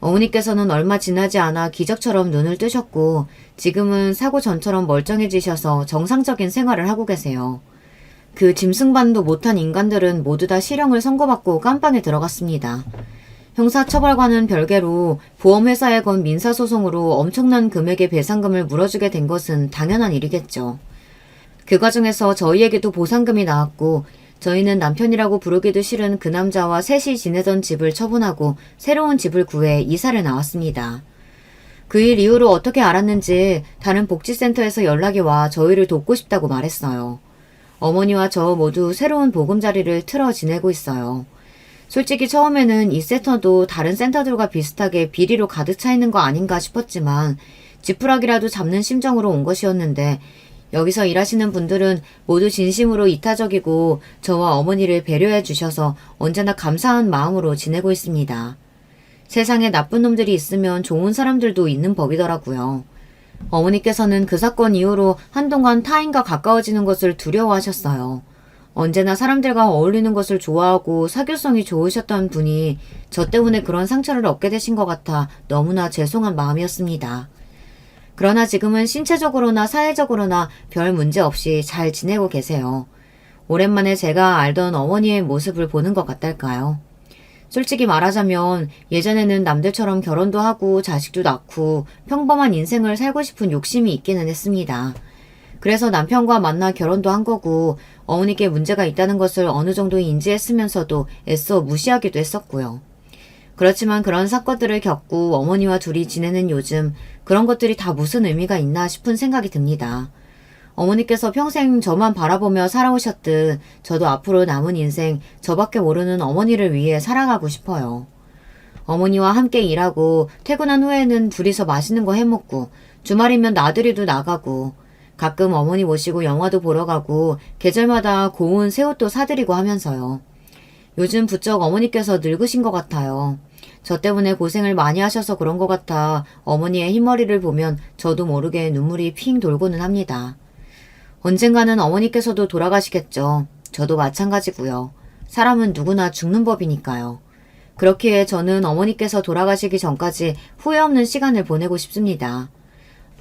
어머니께서는 얼마 지나지 않아 기적처럼 눈을 뜨셨고 지금은 사고 전처럼 멀쩡해지셔서 정상적인 생활을 하고 계세요. 그 짐승반도 못한 인간들은 모두 다 실형을 선고받고 깜빵에 들어갔습니다. 형사처벌과는 별개로 보험회사에 건 민사소송으로 엄청난 금액의 배상금을 물어주게 된 것은 당연한 일이겠죠. 그 과정에서 저희에게도 보상금이 나왔고 저희는 남편이라고 부르기도 싫은 그 남자와 셋이 지내던 집을 처분하고 새로운 집을 구해 이사를 나왔습니다. 그 일 이후로 어떻게 알았는지 다른 복지센터에서 연락이 와 저희를 돕고 싶다고 말했어요. 어머니와 저 모두 새로운 보금자리를 틀어 지내고 있어요. 솔직히 처음에는 이 센터도 다른 센터들과 비슷하게 비리로 가득 차 있는 거 아닌가 싶었지만 지푸라기라도 잡는 심정으로 온 것이었는데 여기서 일하시는 분들은 모두 진심으로 이타적이고 저와 어머니를 배려해 주셔서 언제나 감사한 마음으로 지내고 있습니다. 세상에 나쁜 놈들이 있으면 좋은 사람들도 있는 법이더라고요. 어머니께서는 그 사건 이후로 한동안 타인과 가까워지는 것을 두려워하셨어요. 언제나 사람들과 어울리는 것을 좋아하고 사교성이 좋으셨던 분이 저 때문에 그런 상처를 얻게 되신 것 같아 너무나 죄송한 마음이었습니다. 그러나 지금은 신체적으로나 사회적으로나 별 문제 없이 잘 지내고 계세요. 오랜만에 제가 알던 어머니의 모습을 보는 것 같달까요? 솔직히 말하자면 예전에는 남들처럼 결혼도 하고 자식도 낳고 평범한 인생을 살고 싶은 욕심이 있기는 했습니다. 그래서 남편과 만나 결혼도 한 거고 어머니께 문제가 있다는 것을 어느 정도 인지했으면서도 애써 무시하기도 했었고요. 그렇지만 그런 사건들을 겪고 어머니와 둘이 지내는 요즘 그런 것들이 다 무슨 의미가 있나 싶은 생각이 듭니다. 어머니께서 평생 저만 바라보며 살아오셨듯 저도 앞으로 남은 인생 저밖에 모르는 어머니를 위해 살아가고 싶어요. 어머니와 함께 일하고 퇴근한 후에는 둘이서 맛있는 거 해먹고 주말이면 나들이도 나가고 가끔 어머니 모시고 영화도 보러 가고 계절마다 고운 새 옷도 사드리고 하면서요. 요즘 부쩍 어머니께서 늙으신 것 같아요. 저 때문에 고생을 많이 하셔서 그런 것 같아 어머니의 흰머리를 보면 저도 모르게 눈물이 핑 돌고는 합니다. 언젠가는 어머니께서도 돌아가시겠죠. 저도 마찬가지고요. 사람은 누구나 죽는 법이니까요. 그렇기에 저는 어머니께서 돌아가시기 전까지 후회 없는 시간을 보내고 싶습니다.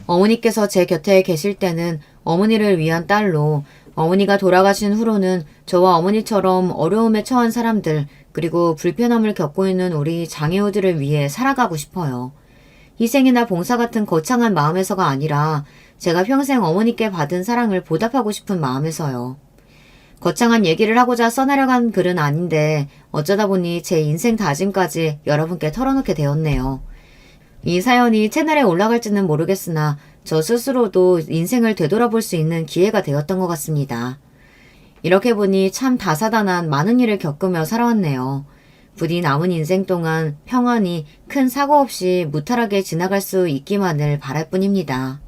어머니께서 제 곁에 계실 때는 어머니를 위한 딸로, 어머니가 돌아가신 후로는 저와 어머니처럼 어려움에 처한 사람들 그리고 불편함을 겪고 있는 우리 장애우들을 위해 살아가고 싶어요. 희생이나 봉사 같은 거창한 마음에서가 아니라 제가 평생 어머니께 받은 사랑을 보답하고 싶은 마음에서요. 거창한 얘기를 하고자 써내려간 글은 아닌데 어쩌다 보니 제 인생 다짐까지 여러분께 털어놓게 되었네요. 이 사연이 채널에 올라갈지는 모르겠으나 저 스스로도 인생을 되돌아볼 수 있는 기회가 되었던 것 같습니다. 이렇게 보니 참 다사다난 많은 일을 겪으며 살아왔네요. 부디 남은 인생 동안 평안히 큰 사고 없이 무탈하게 지나갈 수 있기만을 바랄 뿐입니다.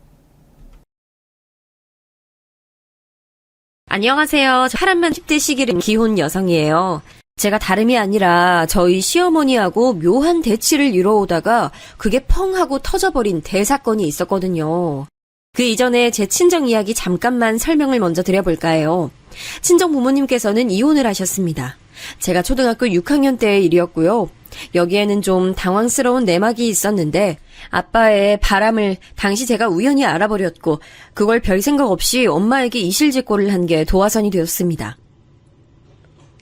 안녕하세요. 저 파란만 10대 시기를 기혼 여성이에요. 제가 다름이 아니라 저희 시어머니하고 묘한 대치를 이뤄오다가 그게 펑 하고 터져버린 대사건이 있었거든요. 그 이전에 제 친정 이야기 잠깐만 설명을 먼저 드려볼까 해요. 친정 부모님께서는 이혼을 하셨습니다. 제가 초등학교 6학년 때의 일이었고요. 여기에는 좀 당황스러운 내막이 있었는데 아빠의 바람을 당시 제가 우연히 알아버렸고 그걸 별 생각 없이 엄마에게 이실직고를 한 게 도화선이 되었습니다.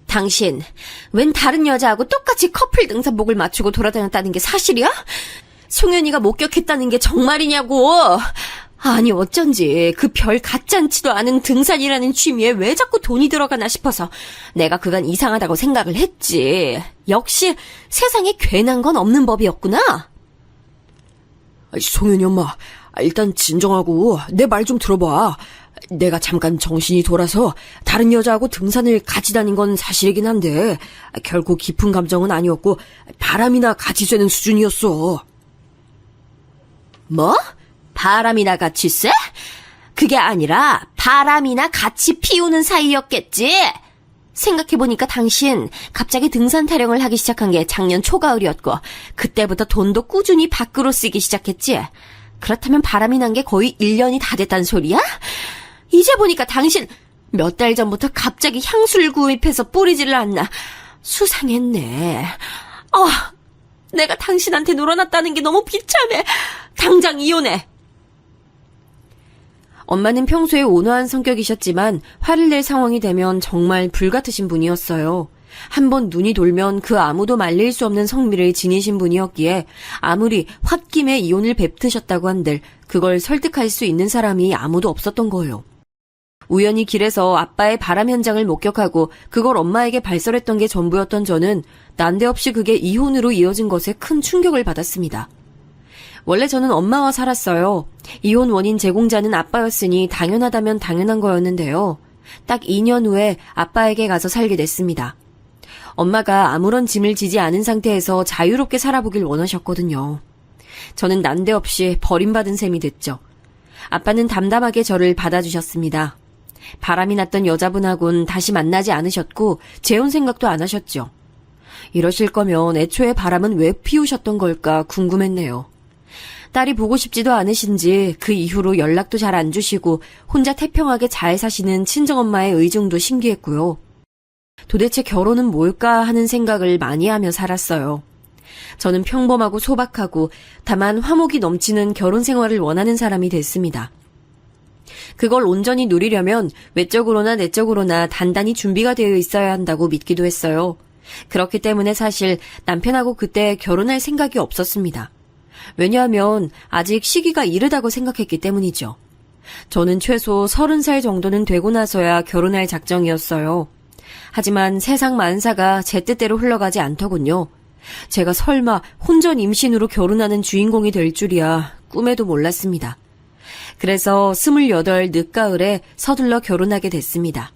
당신, 웬 다른 여자하고 똑같이 커플 등산복을 맞추고 돌아다녔다는 게 사실이야? 송현이가 목격했다는 게 정말이냐고! 아니 어쩐지 그 별 가짠치도 않은 등산이라는 취미에 왜 자꾸 돈이 들어가나 싶어서 내가 그간 이상하다고 생각을 했지. 역시 세상에 괜한 건 없는 법이었구나. 송현이 엄마, 일단 진정하고 내 말 좀 들어봐. 내가 잠깐 정신이 돌아서 다른 여자하고 등산을 같이 다닌 건 사실이긴 한데 결코 깊은 감정은 아니었고 바람이나 같이 쐬는 수준이었어. 뭐? 바람이나 같이 쐬? 그게 아니라 바람이나 같이 피우는 사이였겠지? 생각해보니까 당신 갑자기 등산 타령을 하기 시작한 게 작년 초가을이었고 그때부터 돈도 꾸준히 밖으로 쓰기 시작했지? 그렇다면 바람이 난 게 거의 1년이 다 됐단 소리야? 이제 보니까 당신 몇 달 전부터 갑자기 향수를 구입해서 뿌리지를 않나. 수상했네. 내가 당신한테 놀아놨다는 게 너무 비참해. 당장 이혼해. 엄마는 평소에 온화한 성격이셨지만 화를 낼 상황이 되면 정말 불같으신 분이었어요. 한번 눈이 돌면 그 아무도 말릴 수 없는 성미를 지니신 분이었기에 아무리 홧김에 이혼을 뱉으셨다고 한들 그걸 설득할 수 있는 사람이 아무도 없었던 거예요. 우연히 길에서 아빠의 바람 현장을 목격하고 그걸 엄마에게 발설했던 게 전부였던 저는 난데없이 그게 이혼으로 이어진 것에 큰 충격을 받았습니다. 원래 저는 엄마와 살았어요. 이혼 원인 제공자는 아빠였으니 당연하다면 당연한 거였는데요. 딱 2년 후에 아빠에게 가서 살게 됐습니다. 엄마가 아무런 짐을 지지 않은 상태에서 자유롭게 살아보길 원하셨거든요. 저는 난데없이 버림받은 셈이 됐죠. 아빠는 담담하게 저를 받아주셨습니다. 바람이 났던 여자분하고는 다시 만나지 않으셨고 재혼 생각도 안 하셨죠. 이러실 거면 애초에 바람은 왜 피우셨던 걸까 궁금했네요. 딸이 보고 싶지도 않으신지 그 이후로 연락도 잘 안 주시고 혼자 태평하게 잘 사시는 친정엄마의 의중도 신기했고요. 도대체 결혼은 뭘까 하는 생각을 많이 하며 살았어요. 저는 평범하고 소박하고 다만 화목이 넘치는 결혼 생활을 원하는 사람이 됐습니다. 그걸 온전히 누리려면 외적으로나 내적으로나 단단히 준비가 되어 있어야 한다고 믿기도 했어요. 그렇기 때문에 사실 남편하고 그때 결혼할 생각이 없었습니다. 왜냐하면 아직 시기가 이르다고 생각했기 때문이죠. 저는 최소 30살 정도는 되고 나서야 결혼할 작정이었어요. 하지만 세상 만사가 제 뜻대로 흘러가지 않더군요. 제가 설마 혼전 임신으로 결혼하는 주인공이 될 줄이야 꿈에도 몰랐습니다. 그래서 28 늦가을에 서둘러 결혼하게 됐습니다.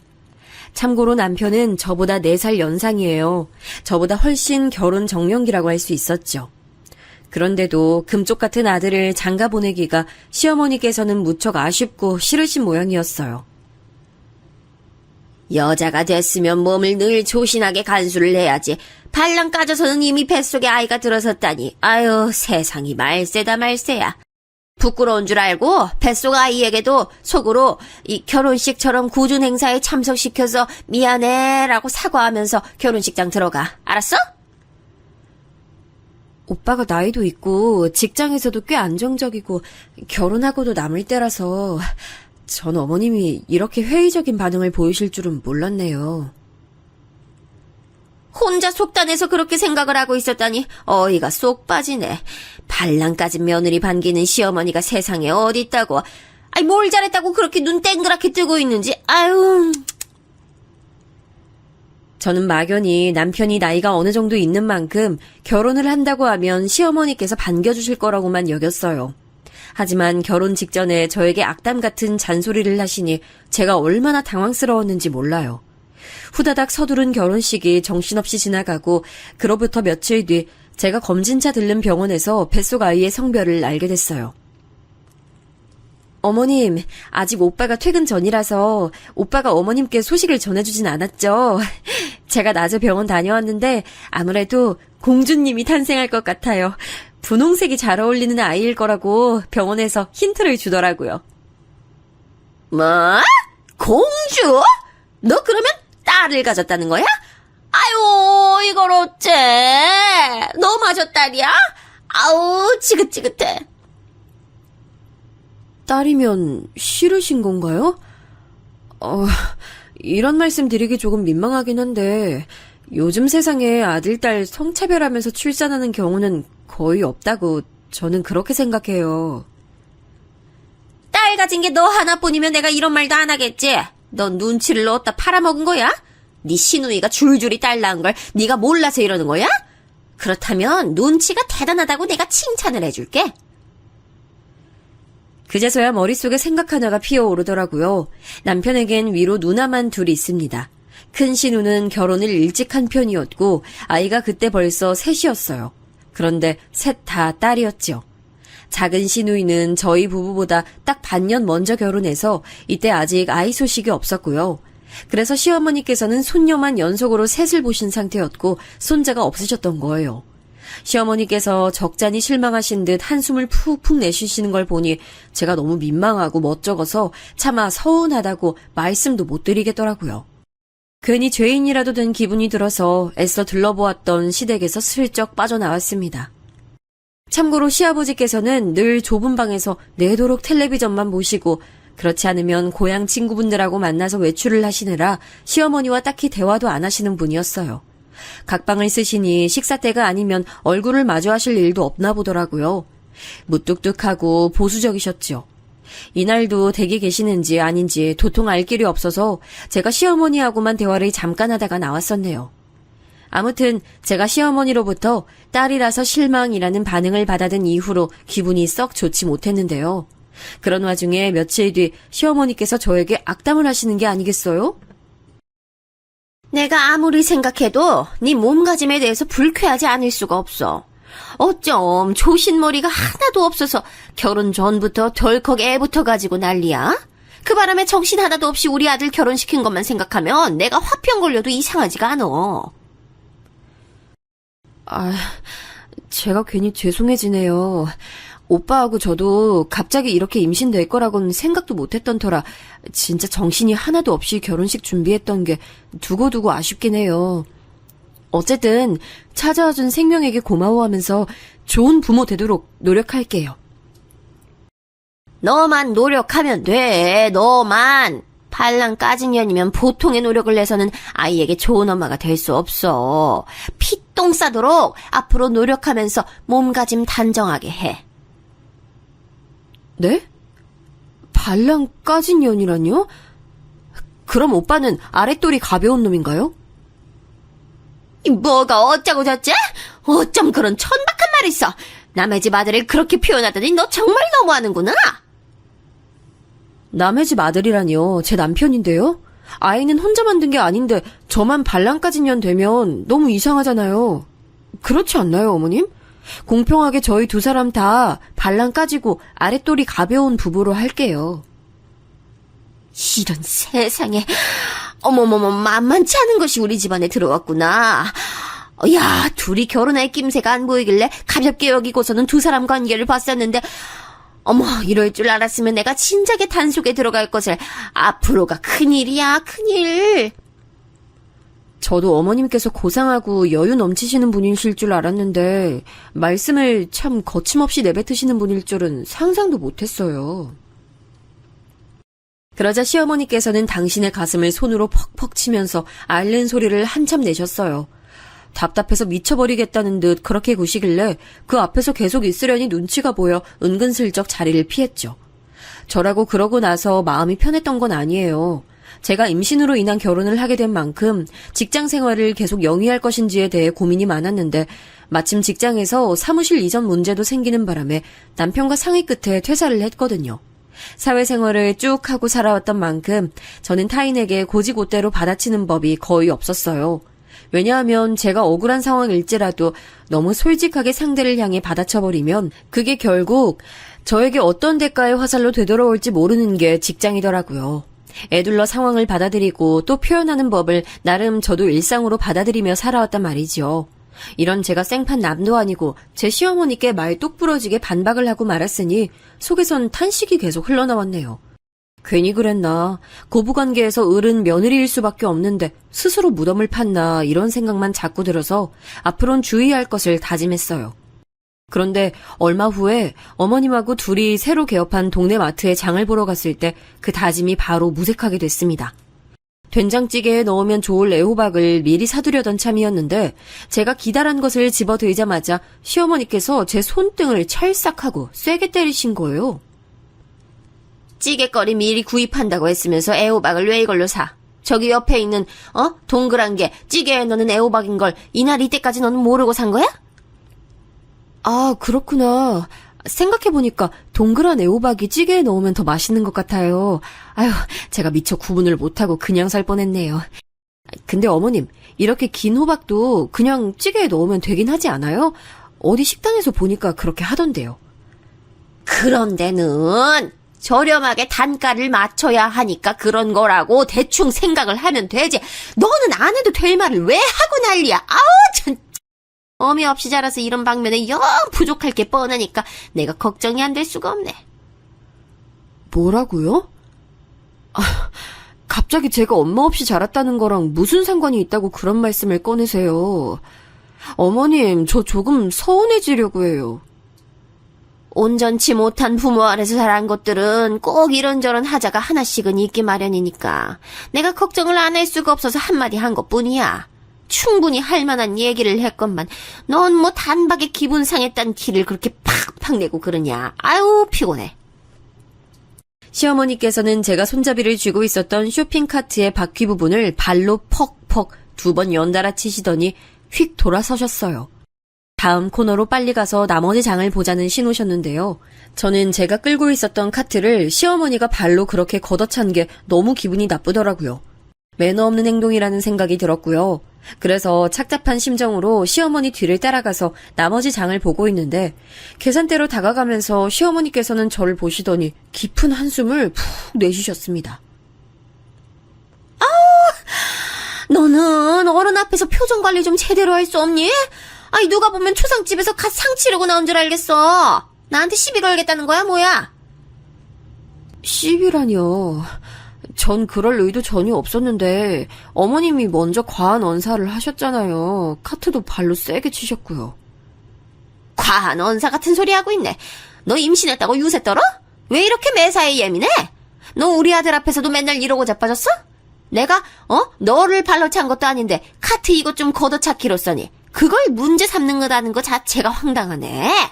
참고로 남편은 저보다 4살 연상이에요. 저보다 훨씬 결혼 정년기라고 할 수 있었죠. 그런데도 금쪽 같은 아들을 장가 보내기가 시어머니께서는 무척 아쉽고 싫으신 모양이었어요. 여자가 됐으면 몸을 늘 조신하게 간수를 해야지. 발랑 까져서는 이미 뱃속에 아이가 들어섰다니. 아유, 세상이 말세다 말세야. 부끄러운 줄 알고 뱃속 아이에게도 속으로 이 결혼식처럼 굳은 행사에 참석시켜서 미안해라고 사과하면서 결혼식장 들어가. 알았어? 오빠가 나이도 있고 직장에서도 꽤 안정적이고 결혼하고도 남을 때라서 전 어머님이 이렇게 회의적인 반응을 보이실 줄은 몰랐네요. 혼자 속단해서 그렇게 생각을 하고 있었다니 어이가 쏙 빠지네. 발랑 까진 며느리 반기는 시어머니가 세상에 어디 있다고. 아이 뭘 잘했다고 그렇게 눈 땡그랗게 뜨고 있는지. 아유. 저는 막연히 남편이 나이가 어느 정도 있는 만큼 결혼을 한다고 하면 시어머니께서 반겨주실 거라고만 여겼어요. 하지만 결혼 직전에 저에게 악담 같은 잔소리를 하시니 제가 얼마나 당황스러웠는지 몰라요. 후다닥 서두른 결혼식이 정신없이 지나가고 그로부터 며칠 뒤 제가 검진차 들른 병원에서 뱃속 아이의 성별을 알게 됐어요. 어머님, 아직 오빠가 퇴근 전이라서 오빠가 어머님께 소식을 전해주진 않았죠. 제가 낮에 병원 다녀왔는데 아무래도 공주님이 탄생할 것 같아요. 분홍색이 잘 어울리는 아이일 거라고 병원에서 힌트를 주더라고요. 뭐? 공주? 너 그러면 딸을 가졌다는 거야? 아유, 이걸 어째? 너마저 딸이야? 아우, 지긋지긋해. 딸이면 싫으신 건가요? 이런 말씀 드리기 조금 민망하긴 한데 요즘 세상에 아들, 딸 성차별하면서 출산하는 경우는 거의 없다고 저는 그렇게 생각해요. 딸 가진 게 너 하나뿐이면 내가 이런 말도 안 하겠지. 너 눈치를 넣었다 팔아먹은 거야? 네 시누이가 줄줄이 딸 낳은 걸 네가 몰라서 이러는 거야? 그렇다면 눈치가 대단하다고 내가 칭찬을 해줄게. 그제서야 머릿속에 생각 하나가 피어오르더라고요. 남편에겐 위로 누나만 둘이 있습니다. 큰 신우는 결혼을 일찍 한 편이었고 아이가 그때 벌써 셋이었어요. 그런데 셋 다 딸이었죠. 작은 시누이는 저희 부부보다 딱 반년 먼저 결혼해서 이때 아직 아이 소식이 없었고요. 그래서 시어머니께서는 손녀만 연속으로 셋을 보신 상태였고 손자가 없으셨던 거예요. 시어머니께서 적잖이 실망하신 듯 한숨을 푹푹 내쉬시는 걸 보니 제가 너무 민망하고 멋쩍어서 차마 서운하다고 말씀도 못 드리겠더라고요. 괜히 죄인이라도 된 기분이 들어서 애써 들러보았던 시댁에서 슬쩍 빠져나왔습니다. 참고로 시아버지께서는 늘 좁은 방에서 내도록 텔레비전만 보시고 그렇지 않으면 고향 친구분들하고 만나서 외출을 하시느라 시어머니와 딱히 대화도 안 하시는 분이었어요. 각방을 쓰시니 식사 때가 아니면 얼굴을 마주하실 일도 없나 보더라고요. 무뚝뚝하고 보수적이셨죠. 이날도 댁에 계시는지 아닌지 도통 알 길이 없어서 제가 시어머니하고만 대화를 잠깐 하다가 나왔었네요. 아무튼 제가 시어머니로부터 딸이라서 실망이라는 반응을 받아든 이후로 기분이 썩 좋지 못했는데요. 그런 와중에 며칠 뒤 시어머니께서 저에게 악담을 하시는 게 아니겠어요? 내가 아무리 생각해도 네 몸가짐에 대해서 불쾌하지 않을 수가 없어. 어쩜 조신머리가 하나도 없어서 결혼 전부터 덜컥 애부터 가지고 난리야? 그 바람에 정신 하나도 없이 우리 아들 결혼시킨 것만 생각하면 내가 화병 걸려도 이상하지가 않아. 제가 괜히 죄송해지네요. 오빠하고 저도 갑자기 이렇게 임신될 거라고는 생각도 못했던 터라 진짜 정신이 하나도 없이 결혼식 준비했던 게 두고두고 아쉽긴 해요. 어쨌든 찾아와준 생명에게 고마워하면서 좋은 부모 되도록 노력할게요. 너만 노력하면 돼. 너만. 반랑 까진 년이면 보통의 노력을 내서는 아이에게 좋은 엄마가 될 수 없어. 피똥 싸도록 앞으로 노력하면서 몸가짐 단정하게 해. 네? 발랑 까진 년이라뇨? 그럼 오빠는 아랫돌이 가벼운 놈인가요? 뭐가 어쩌고 저쩌? 어쩜 그런 천박한 말을 써. 남의 집 아들을 그렇게 표현하더니 너 정말 너무하는구나. 남의 집 아들이라뇨. 제 남편인데요. 아이는 혼자 만든 게 아닌데 저만 발랑 까진 년 되면 너무 이상하잖아요. 그렇지 않나요, 어머님? 공평하게 저희 두 사람 다 발랑 까지고 아랫돌이 가벼운 부부로 할게요. 이런 세상에. 어머머머, 만만치 않은 것이 우리 집안에 들어왔구나. 야, 둘이 결혼할 낌새가 안 보이길래 가볍게 여기고서는 두 사람 관계를 봤었는데 어머, 이럴 줄 알았으면 내가 진작에 단속에 들어갈 것을. 앞으로가 큰일이야, 큰일. 저도 어머님께서 고상하고 여유 넘치시는 분이실 줄 알았는데 말씀을 참 거침없이 내뱉으시는 분일 줄은 상상도 못했어요. 그러자 시어머니께서는 당신의 가슴을 손으로 퍽퍽 치면서 앓는 소리를 한참 내셨어요. 답답해서 미쳐버리겠다는 듯 그렇게 구시길래 그 앞에서 계속 있으려니 눈치가 보여 은근슬쩍 자리를 피했죠. 저라고 그러고 나서 마음이 편했던 건 아니에요. 제가 임신으로 인한 결혼을 하게 된 만큼 직장 생활을 계속 영위할 것인지에 대해 고민이 많았는데 마침 직장에서 사무실 이전 문제도 생기는 바람에 남편과 상의 끝에 퇴사를 했거든요. 사회생활을 쭉 하고 살아왔던 만큼 저는 타인에게 고지고대로 받아치는 법이 거의 없었어요. 왜냐하면 제가 억울한 상황일지라도 너무 솔직하게 상대를 향해 받아쳐버리면 그게 결국 저에게 어떤 대가의 화살로 되돌아올지 모르는 게 직장이더라고요. 애둘러 상황을 받아들이고 또 표현하는 법을 나름 저도 일상으로 받아들이며 살아왔단 말이죠. 이런 제가 생판 남도 아니고 제 시어머니께 말 똑 부러지게 반박을 하고 말았으니 속에선 탄식이 계속 흘러나왔네요. 괜히 그랬나. 고부관계에서 을은 며느리일 수밖에 없는데 스스로 무덤을 팠나 이런 생각만 자꾸 들어서 앞으론 주의할 것을 다짐했어요. 그런데 얼마 후에 어머님하고 둘이 새로 개업한 동네 마트에 장을 보러 갔을 때 그 다짐이 바로 무색하게 됐습니다. 된장찌개에 넣으면 좋을 애호박을 미리 사두려던 참이었는데 제가 기다란 것을 집어들자마자 시어머니께서 제 손등을 찰싹하고 세게 때리신 거예요. 찌개거리 미리 구입한다고 했으면서 애호박을 왜 이걸로 사? 저기 옆에 있는 동그란 게 찌개에 넣는 애호박인 걸 이날 이때까지 너는 모르고 산 거야? 아, 그렇구나. 생각해보니까 동그란 애호박이 찌개에 넣으면 더 맛있는 것 같아요. 아유, 제가 미처 구분을 못하고 그냥 살 뻔했네요. 근데 어머님, 이렇게 긴 호박도 그냥 찌개에 넣으면 되긴 하지 않아요? 어디 식당에서 보니까 그렇게 하던데요. 그런 데는 저렴하게 단가를 맞춰야 하니까 그런 거라고 대충 생각을 하면 되지. 너는 안 해도 될 말을 왜 하고 난리야. 아우 참. 어미 없이 자라서 이런 방면에 영 부족할 게 뻔하니까 내가 걱정이 안 될 수가 없네. 뭐라고요? 아, 갑자기 제가 엄마 없이 자랐다는 거랑 무슨 상관이 있다고 그런 말씀을 꺼내세요. 어머님, 저 조금 서운해지려고 해요. 온전치 못한 부모 아래서 자란 것들은 꼭 이런저런 하자가 하나씩은 있기 마련이니까 내가 걱정을 안 할 수가 없어서 한마디 한 것뿐이야. 충분히 할 만한 얘기를 했건만 넌 뭐 단박에 기분 상했단 티를 그렇게 팍팍 내고 그러냐. 아유 피곤해. 시어머니께서는 제가 손잡이를 쥐고 있었던 쇼핑카트의 바퀴 부분을 발로 퍽퍽 2번 연달아 치시더니 휙 돌아서셨어요. 다음 코너로 빨리 가서 나머지 장을 보자는 신호셨는데요. 저는 제가 끌고 있었던 카트를 시어머니가 발로 그렇게 걷어찬 게 너무 기분이 나쁘더라고요. 매너 없는 행동이라는 생각이 들었고요. 그래서 착잡한 심정으로 시어머니 뒤를 따라가서 나머지 장을 보고 있는데 계산대로 다가가면서 시어머니께서는 저를 보시더니 깊은 한숨을 푹 내쉬셨습니다. 너는 어른 앞에서 표정 관리 좀 제대로 할 수 없니? 아니 누가 보면 초상집에서 갓 상 치르고 나온 줄 알겠어. 나한테 시비 걸겠다는 거야 뭐야? 시비라뇨. 전 그럴 의도 전혀 없었는데 어머님이 먼저 과한 언사를 하셨잖아요. 카트도 발로 세게 치셨고요. 과한 언사 같은 소리 하고 있네. 너 임신했다고 유세 떨어? 왜 이렇게 매사에 예민해? 너 우리 아들 앞에서도 맨날 이러고 자빠졌어? 내가 너를 발로 찬 것도 아닌데 카트 이것 좀 걷어찼기로써니 그걸 문제 삼는 거라는 거 자체가 황당하네.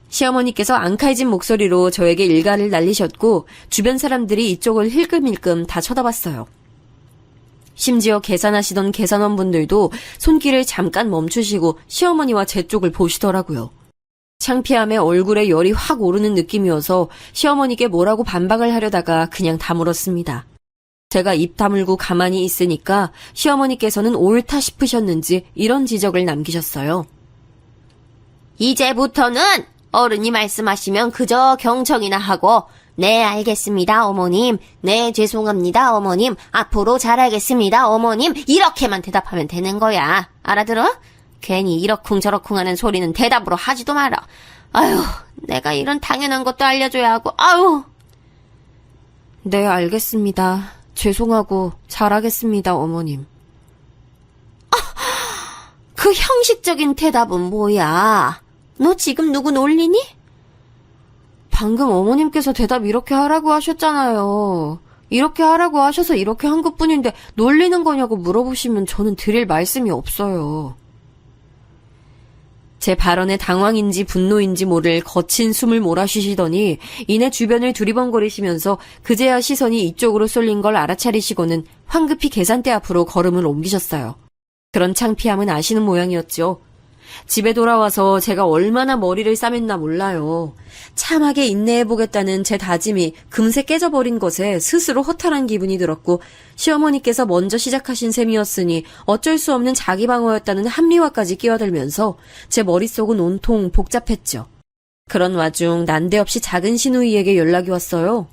시어머니께서 앙칼진 목소리로 저에게 일가를 날리셨고 주변 사람들이 이쪽을 힐끔힐끔 다 쳐다봤어요. 심지어 계산하시던 계산원분들도 손길을 잠깐 멈추시고 시어머니와 제 쪽을 보시더라고요. 창피함에 얼굴에 열이 확 오르는 느낌이어서 시어머니께 뭐라고 반박을 하려다가 그냥 다물었습니다. 제가 입 다물고 가만히 있으니까 시어머니께서는 옳다 싶으셨는지 이런 지적을 남기셨어요. 이제부터는 어른이 말씀하시면 그저 경청이나 하고 네 알겠습니다 어머님, 네 죄송합니다 어머님, 앞으로 잘하겠습니다 어머님 이렇게만 대답하면 되는 거야. 알아들어? 괜히 이러쿵저러쿵 하는 소리는 대답으로 하지도 마라. 아유 내가 이런 당연한 것도 알려줘야 하고 아유. 네, 알겠습니다. 죄송하고 잘하겠습니다, 어머님. 그 형식적인 대답은 뭐야? 너 지금 누구 놀리니? 방금 어머님께서 대답 이렇게 하라고 하셨잖아요. 이렇게 하라고 하셔서 이렇게 한 것뿐인데 놀리는 거냐고 물어보시면 저는 드릴 말씀이 없어요. 제 발언에 당황인지 분노인지 모를 거친 숨을 몰아쉬시더니 이내 주변을 두리번거리시면서 그제야 시선이 이쪽으로 쏠린 걸 알아차리시고는 황급히 계산대 앞으로 걸음을 옮기셨어요. 그런 창피함은 아시는 모양이었죠. 집에 돌아와서 제가 얼마나 머리를 싸맸나 몰라요. 참하게 인내해보겠다는 제 다짐이 금세 깨져버린 것에 스스로 허탈한 기분이 들었고 시어머니께서 먼저 시작하신 셈이었으니 어쩔 수 없는 자기 방어였다는 합리화까지 끼어들면서 제 머릿속은 온통 복잡했죠. 그런 와중 난데없이 작은 시누이에게 연락이 왔어요.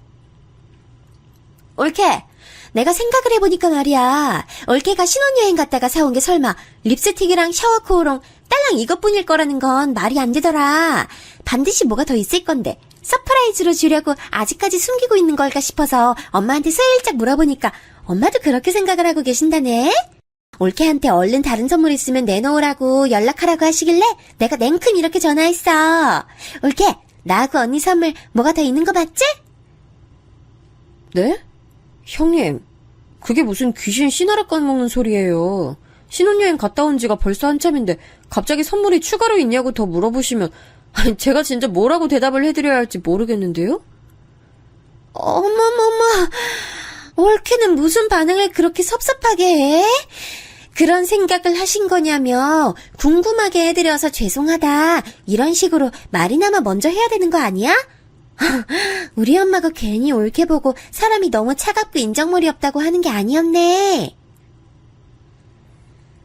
올케, 내가 생각을 해보니까 말이야. 올케가 신혼여행 갔다가 사온 게 설마 립스틱이랑 샤워 코어롱 딸랑 이것뿐일 거라는 건 말이 안 되더라. 반드시 뭐가 더 있을 건데 서프라이즈로 주려고 아직까지 숨기고 있는 걸까 싶어서 엄마한테 슬쩍 물어보니까 엄마도 그렇게 생각을 하고 계신다네. 올케한테 얼른 다른 선물 있으면 내놓으라고 연락하라고 하시길래 내가 냉큼 이렇게 전화했어. 올케, 나하고 언니 선물 뭐가 더 있는 거 맞지? 네? 형님, 그게 무슨 귀신 씨나라 까먹는 소리예요. 신혼여행 갔다 온 지가 벌써 한참인데 갑자기 선물이 추가로 있냐고 더 물어보시면 제가 진짜 뭐라고 대답을 해드려야 할지 모르겠는데요? 어머머머, 올케는 무슨 반응을 그렇게 섭섭하게 해? 그런 생각을 하신 거냐며 궁금하게 해드려서 죄송하다 이런 식으로 말이나마 먼저 해야 되는 거 아니야? 우리 엄마가 괜히 올케 보고 사람이 너무 차갑고 인정머리 없다고 하는 게 아니었네.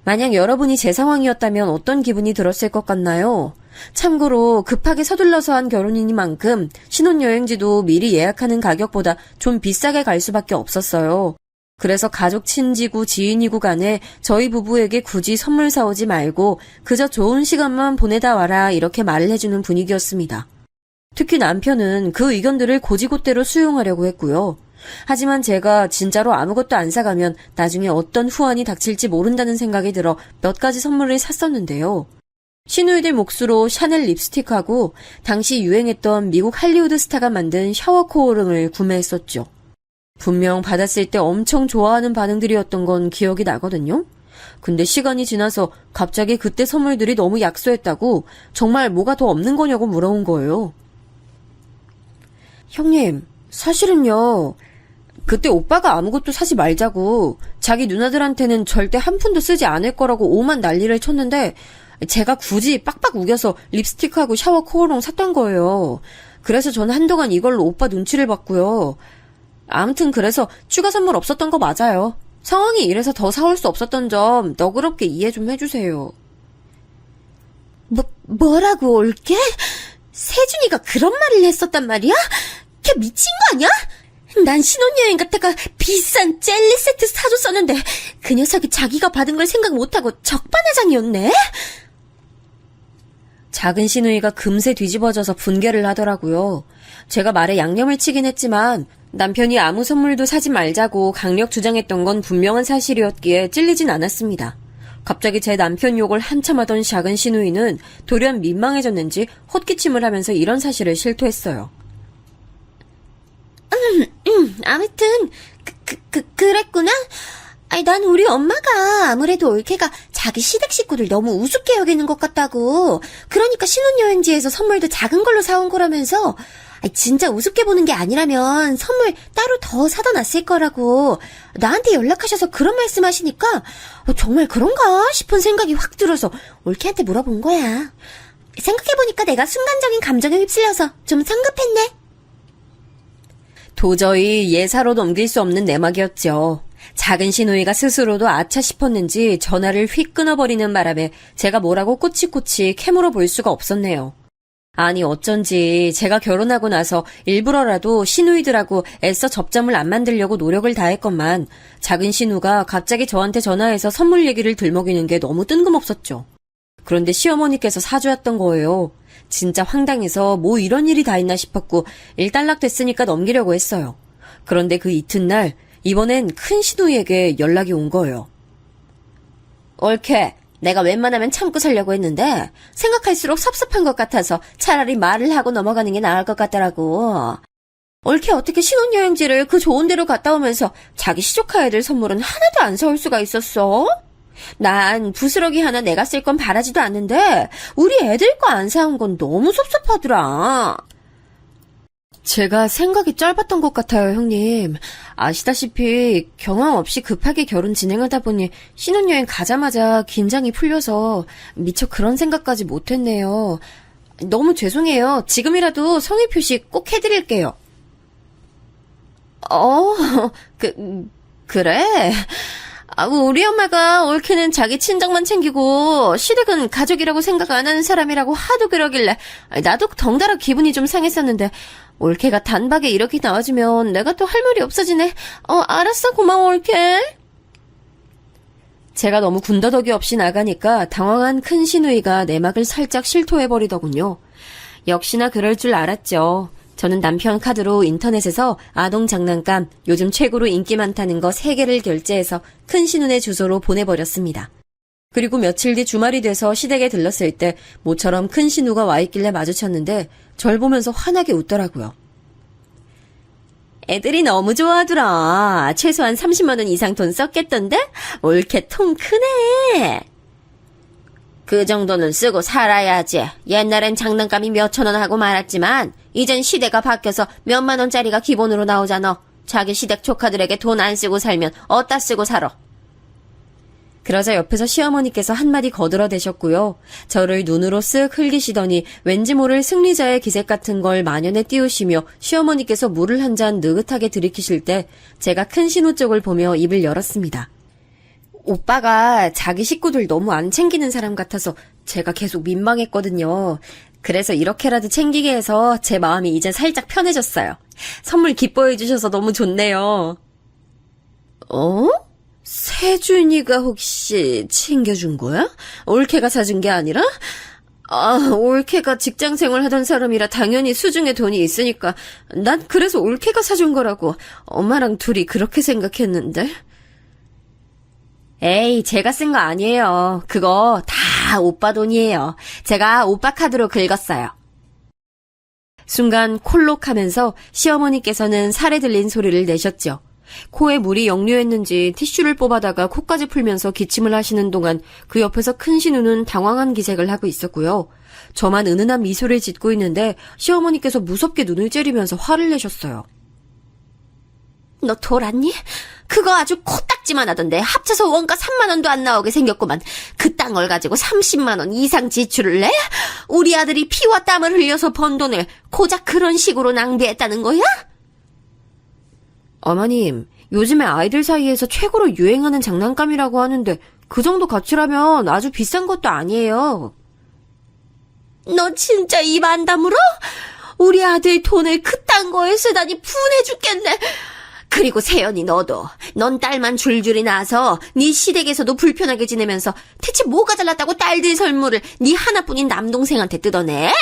만약 여러분이 제 상황이었다면 어떤 기분이 들었을 것 같나요? 참고로 급하게 서둘러서 한 결혼이니만큼 신혼여행지도 미리 예약하는 가격보다 좀 비싸게 갈 수밖에 없었어요. 그래서 가족 친지구 지인이구 간에 저희 부부에게 굳이 선물 사오지 말고 그저 좋은 시간만 보내다 와라 이렇게 말을 해주는 분위기였습니다. 특히 남편은 그 의견들을 고지고대로 수용하려고 했고요. 하지만 제가 진짜로 아무것도 안 사가면 나중에 어떤 후환이 닥칠지 모른다는 생각이 들어 몇 가지 선물을 샀었는데요. 시누이들 몫으로 샤넬 립스틱하고 당시 유행했던 미국 할리우드 스타가 만든 샤워 코어링을 구매했었죠. 분명 받았을 때 엄청 좋아하는 반응들이었던 건 기억이 나거든요. 근데 시간이 지나서 갑자기 그때 선물들이 너무 약소했다고 정말 뭐가 더 없는 거냐고 물어온 거예요. 형님, 사실은요. 그때 오빠가 아무것도 사지 말자고 자기 누나들한테는 절대 한 푼도 쓰지 않을 거라고 오만 난리를 쳤는데 제가 굳이 빡빡 우겨서 립스틱하고 샤워 코어롱 샀던 거예요. 그래서 저는 한동안 이걸로 오빠 눈치를 봤고요. 아무튼 그래서 추가 선물 없었던 거 맞아요. 상황이 이래서 더 사올 수 없었던 점 너그럽게 이해 좀 해주세요. 뭐라고 올게? 세준이가 그런 말을 했었단 말이야? 걔 미친 거 아니야? 난 신혼여행 갔다가 비싼 젤리 세트 사줬었는데 그 녀석이 자기가 받은 걸 생각 못하고 적반하장이었네? 작은 시누이가 금세 뒤집어져서 분개를 하더라고요. 제가 말에 양념을 치긴 했지만 남편이 아무 선물도 사지 말자고 강력 주장했던 건 분명한 사실이었기에 찔리진 않았습니다. 갑자기 제 남편 욕을 한참 하던 작은 시누이는 돌연 민망해졌는지 헛기침을 하면서 이런 사실을 실토했어요. 아무튼 그랬구나. 아니, 난 우리 엄마가 아무래도 올케가 자기 시댁 식구들 너무 우습게 여기는 것 같다고. 그러니까 신혼여행지에서 선물도 작은 걸로 사온 거라면서. 아니, 진짜 우습게 보는 게 아니라면 선물 따로 더 사다 놨을 거라고. 나한테 연락하셔서 그런 말씀하시니까 정말 그런가 싶은 생각이 확 들어서 올케한테 물어본 거야. 생각해보니까 내가 순간적인 감정에 휩쓸려서 좀 성급했네. 도저히 예사로 넘길 수 없는 내막이었죠. 작은 시누이가 스스로도 아차 싶었는지 전화를 휙 끊어버리는 바람에 제가 뭐라고 꼬치꼬치 캐물어 볼 수가 없었네요. 아니 어쩐지 제가 결혼하고 나서 일부러라도 시누이들하고 애써 접점을 안 만들려고 노력을 다했건만 작은 시누가 갑자기 저한테 전화해서 선물 얘기를 들먹이는 게 너무 뜬금없었죠. 그런데 시어머니께서 사주었던 거예요. 진짜 황당해서 뭐 이런 일이 다 있나 싶었고 일단락 됐으니까 넘기려고 했어요. 그런데 그 이튿날 이번엔 큰 시누이에게 연락이 온 거예요. 올케, 내가 웬만하면 참고 살려고 했는데 생각할수록 섭섭한 것 같아서 차라리 말을 하고 넘어가는 게 나을 것 같더라고. 올케 어떻게 신혼여행지를 그 좋은 데로 갔다 오면서 자기 시조카에 들 선물은 하나도 안 사올 수가 있었어? 난 부스러기 하나 내가 쓸 건 바라지도 않는데 우리 애들 거 안 사온 건 너무 섭섭하더라. 제가 생각이 짧았던 것 같아요, 형님. 아시다시피 경험 없이 급하게 결혼 진행하다 보니 신혼여행 가자마자 긴장이 풀려서 미처 그런 생각까지 못했네요. 너무 죄송해요. 지금이라도 성의 표시 꼭 해드릴게요. 그래? 우리 엄마가 올케는 자기 친정만 챙기고 시댁은 가족이라고 생각 안 하는 사람이라고 하도 그러길래 나도 덩달아 기분이 좀 상했었는데 올케가 단박에 이렇게 나와주면 내가 또 할 말이 없어지네. 알았어. 고마워, 올케. 제가 너무 군더더기 없이 나가니까 당황한 큰 시누이가 내막을 살짝 실토해버리더군요. 역시나 그럴 줄 알았죠. 저는 남편 카드로 인터넷에서 아동 장난감 요즘 최고로 인기 많다는 거 3개를 결제해서 큰 시누네 주소로 보내버렸습니다. 그리고 며칠 뒤 주말이 돼서 시댁에 들렀을 때 모처럼 큰 시누가 와 있길래 마주쳤는데 절 보면서 환하게 웃더라고요. 애들이 너무 좋아하더라. 최소한 30만 원 이상 돈 썼겠던데? 올케 통 크네. 그 정도는 쓰고 살아야지. 옛날엔 장난감이 몇천 원 하고 말았지만 이젠 시대가 바뀌어서 몇만 원짜리가 기본으로 나오잖아. 자기 시댁 조카들에게 돈 안 쓰고 살면 어디다 쓰고 살아. 그러자 옆에서 시어머니께서 한마디 거들어대셨고요. 저를 눈으로 쓱 흘기시더니 왠지 모를 승리자의 기색 같은 걸 만연에 띄우시며 시어머니께서 물을 한 잔 느긋하게 들이키실 때 제가 큰 신우 쪽을 보며 입을 열었습니다. 오빠가 자기 식구들 너무 안 챙기는 사람 같아서 제가 계속 민망했거든요. 그래서 이렇게라도 챙기게 해서 제 마음이 이제 살짝 편해졌어요. 선물 기뻐해 주셔서 너무 좋네요. 세준이가 혹시 챙겨준 거야? 올케가 사준 게 아니라? 올케가 직장생활 하던 사람이라 당연히 수중에 돈이 있으니까 난 그래서 올케가 사준 거라고 엄마랑 둘이 그렇게 생각했는데. 에이, 제가 쓴 거 아니에요. 그거 다 오빠 돈이에요. 제가 오빠 카드로 긁었어요. 순간 콜록하면서 시어머니께서는 살에 들린 소리를 내셨죠. 코에 물이 역류했는지 티슈를 뽑아다가 코까지 풀면서 기침을 하시는 동안 그 옆에서 큰 신우는 당황한 기색을 하고 있었고요. 저만 은은한 미소를 짓고 있는데 시어머니께서 무섭게 눈을 째리면서 화를 내셨어요. 너 돌았니? 그거 아주 코딱지만 하던데 합쳐서 원가 3만 원도 안 나오게 생겼구만. 그 땅을 가지고 30만 원 이상 지출을 내? 우리 아들이 피와 땀을 흘려서 번 돈을 고작 그런 식으로 낭비했다는 거야? 어머님, 요즘에 아이들 사이에서 최고로 유행하는 장난감이라고 하는데 그 정도 가치라면 아주 비싼 것도 아니에요. 너 진짜 입 안 다물어? 우리 아들 돈을 그딴 거에 쓰다니 분해 죽겠네. 그리고 세연이 너도 넌 딸만 줄줄이 낳아서 네 시댁에서도 불편하게 지내면서 대체 뭐가 잘났다고 딸들 선물을 네 하나뿐인 남동생한테 뜯어내?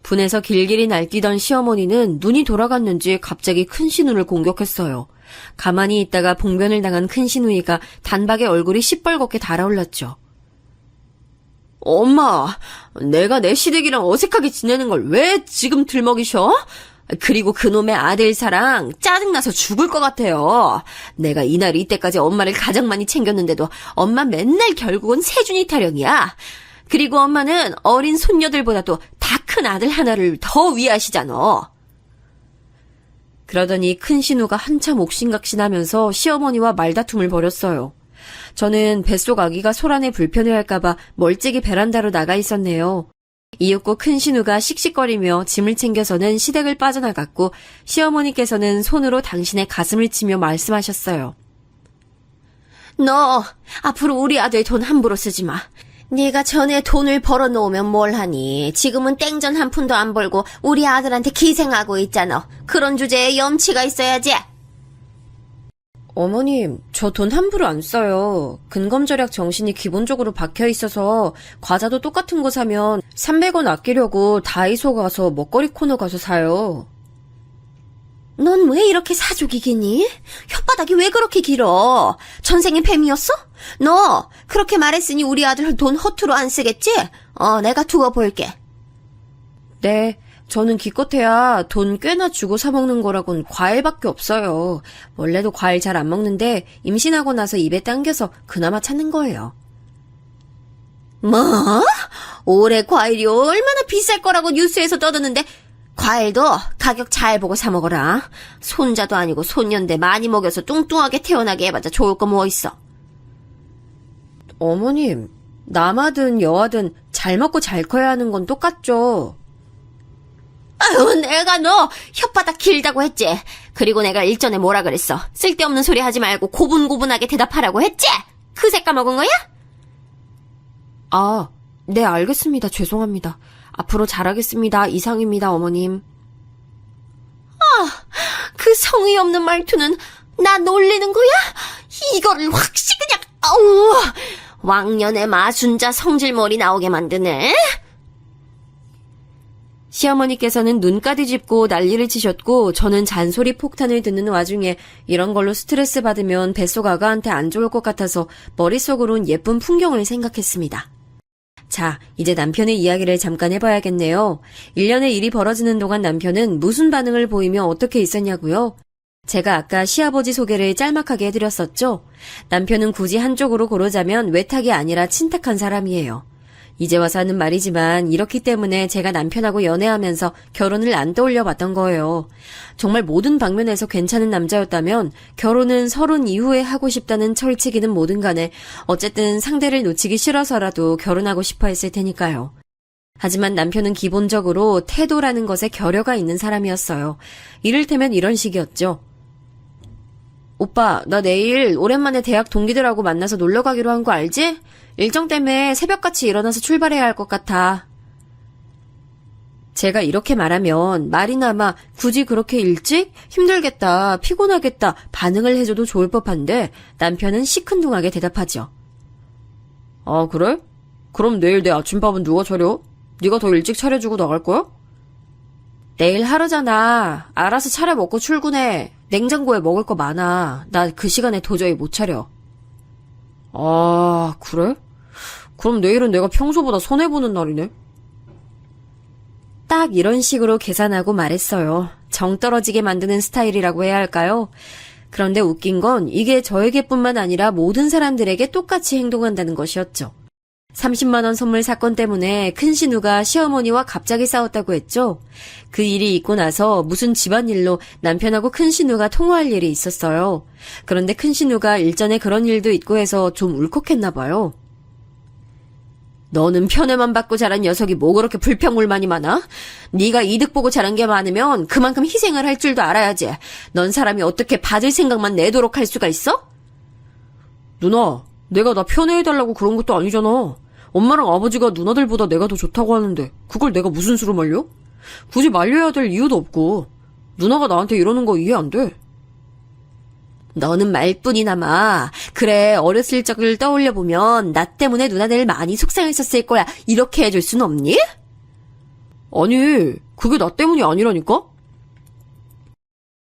분해서 길길이 날뛰던 시어머니는 눈이 돌아갔는지 갑자기 큰 시누를 공격했어요. 가만히 있다가 봉변을 당한 큰 시누이가 단박에 얼굴이 시뻘겋게 달아올랐죠. 엄마, 내가 내 시댁이랑 어색하게 지내는 걸 왜 지금 들먹이셔? 그리고 그놈의 아들 사랑 짜증나서 죽을 것 같아요. 내가 이날 이때까지 엄마를 가장 많이 챙겼는데도 엄마 맨날 결국은 세준이 타령이야. 그리고 엄마는 어린 손녀들보다도 다 큰 아들 하나를 더 위하시잖아. 그러더니 큰 신우가 한참 옥신각신하면서 시어머니와 말다툼을 벌였어요. 저는 뱃속 아기가 소란에 불편해할까봐 멀찍이 베란다로 나가 있었네요. 이윽고 큰 신우가 씩씩거리며 짐을 챙겨서는 시댁을 빠져나갔고 시어머니께서는 손으로 당신의 가슴을 치며 말씀하셨어요. 너 앞으로 우리 아들 돈 함부로 쓰지 마. 네가 전에 돈을 벌어놓으면 뭘 하니. 지금은 땡전 한 푼도 안 벌고 우리 아들한테 기생하고 있잖아. 그런 주제에 염치가 있어야지. 어머님, 저 돈 함부로 안 써요. 근검절약 정신이 기본적으로 박혀 있어서 과자도 똑같은 거 사면 300원 아끼려고 다이소 가서 먹거리 코너 가서 사요. 넌 왜 이렇게 사족이기니? 혓바닥이 왜 그렇게 길어? 전생에 뱀이었어? 너 그렇게 말했으니 우리 아들 돈 허투루 안 쓰겠지? 내가 두고 볼게. 네, 저는 기껏해야 돈 꽤나 주고 사 먹는 거라곤 과일밖에 없어요. 원래도 과일 잘 안 먹는데 임신하고 나서 입에 당겨서 그나마 찾는 거예요. 뭐? 올해 과일이 얼마나 비쌀 거라고 뉴스에서 떠드는데 과일도 가격 잘 보고 사 먹어라. 손자도 아니고 손녀인데 많이 먹여서 뚱뚱하게 태어나게 해봤자 좋을 거 뭐 있어. 어머님, 남하든 여하든 잘 먹고 잘 커야 하는 건 똑같죠. 아유, 내가 너 혓바닥 길다고 했지. 그리고 내가 일전에 뭐라 그랬어. 쓸데없는 소리 하지 말고 고분고분하게 대답하라고 했지. 그새 까먹은 거야? 아, 네, 알겠습니다. 죄송합니다. 앞으로 잘하겠습니다. 이상입니다, 어머님. 그 성의 없는 말투는 나 놀리는 거야? 이거를 확시 그냥 아우, 왕년의 마순자 성질머리 나오게 만드네. 시어머니께서는 눈까지 짚고 난리를 치셨고 저는 잔소리 폭탄을 듣는 와중에 이런 걸로 스트레스 받으면 뱃속 아가한테 안 좋을 것 같아서 머릿속으론 예쁜 풍경을 생각했습니다. 자, 이제 남편의 이야기를 잠깐 해봐야겠네요. 1년의 일이 벌어지는 동안 남편은 무슨 반응을 보이며 어떻게 있었냐고요? 제가 아까 시아버지 소개를 짤막하게 해드렸었죠? 남편은 굳이 한쪽으로 고르자면 외탁이 아니라 친탁한 사람이에요. 이제 와서 하는 말이지만 이렇기 때문에 제가 남편하고 연애하면서 결혼을 안 떠올려 봤던 거예요. 정말 모든 방면에서 괜찮은 남자였다면 결혼은 30 이후에 하고 싶다는 철칙이든 뭐든 간에 어쨌든 상대를 놓치기 싫어서라도 결혼하고 싶어 했을 테니까요. 하지만 남편은 기본적으로 태도라는 것에 결여가 있는 사람이었어요. 이를테면 이런 식이었죠. 오빠, 나 내일 오랜만에 대학 동기들하고 만나서 놀러 가기로 한 거 알지? 일정 때문에 새벽같이 일어나서 출발해야 할 것 같아. 제가 이렇게 말하면 말이나마 굳이 그렇게 일찍? 힘들겠다, 피곤하겠다 반응을 해줘도 좋을 법한데 남편은 시큰둥하게 대답하죠. 아, 그래? 그럼 내일 내 아침밥은 누가 차려? 네가 더 일찍 차려주고 나갈 거야? 내일 하루잖아. 알아서 차려 먹고 출근해. 냉장고에 먹을 거 많아. 나 그 시간에 도저히 못 차려. 아, 그래? 그럼 내일은 내가 평소보다 손해보는 날이네. 딱 이런 식으로 계산하고 말했어요. 정 떨어지게 만드는 스타일이라고 해야 할까요? 그런데 웃긴 건 이게 저에게뿐만 아니라 모든 사람들에게 똑같이 행동한다는 것이었죠. 30만 원 선물 사건 때문에 큰 신우가 시어머니와 갑자기 싸웠다고 했죠. 그 일이 있고 나서 무슨 집안일로 남편하고 큰 신우가 통화할 일이 있었어요. 그런데 큰 신우가 일전에 그런 일도 있고 해서 좀 울컥했나 봐요. 너는 편애만 받고 자란 녀석이 뭐 그렇게 불평불만이 많아? 네가 이득 보고 자란 게 많으면 그만큼 희생을 할 줄도 알아야지. 넌 사람이 어떻게 받을 생각만 내도록 할 수가 있어? 누나, 내가 나 편애해달라고 그런 것도 아니잖아. 엄마랑 아버지가 누나들보다 내가 더 좋다고 하는데 그걸 내가 무슨 수로 말려? 굳이 말려야 될 이유도 없고. 누나가 나한테 이러는 거 이해 안 돼. 너는 말뿐이나마. 그래, 어렸을 적을 떠올려보면 나 때문에 누나들 많이 속상했었을 거야. 이렇게 해줄 순 없니? 아니, 그게 나 때문이 아니라니까?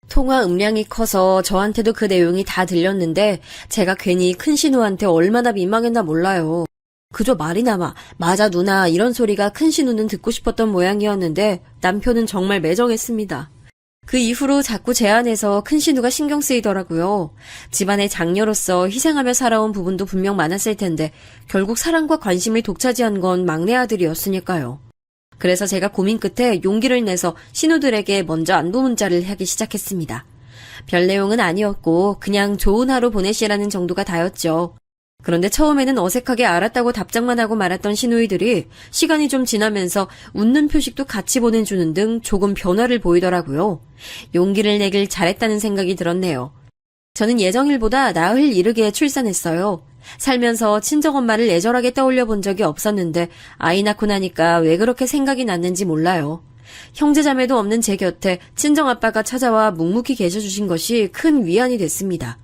통화 음량이 커서 저한테도 그 내용이 다 들렸는데 제가 괜히 큰 신우한테 얼마나 민망했나 몰라요. 그저 말이나마 맞아 누나 이런 소리가 큰 신우는 듣고 싶었던 모양이었는데 남편은 정말 매정했습니다. 그 이후로 자꾸 제 안에서 큰 신우가 신경 쓰이더라고요. 집안의 장녀로서 희생하며 살아온 부분도 분명 많았을 텐데 결국 사랑과 관심을 독차지한 건 막내 아들이었으니까요. 그래서 제가 고민 끝에 용기를 내서 신우들에게 먼저 안부 문자를 하기 시작했습니다. 별 내용은 아니었고 그냥 좋은 하루 보내시라는 정도가 다였죠. 그런데 처음에는 어색하게 알았다고 답장만 하고 말았던 시누이들이 시간이 좀 지나면서 웃는 표식도 같이 보내주는 등 조금 변화를 보이더라고요. 용기를 내길 잘했다는 생각이 들었네요. 저는 예정일보다 나흘 이르게 출산했어요. 살면서 친정엄마를 애절하게 떠올려 본 적이 없었는데 아이 낳고 나니까 왜 그렇게 생각이 났는지 몰라요. 형제자매도 없는 제 곁에 친정아빠가 찾아와 묵묵히 계셔주신 것이 큰 위안이 됐습니다.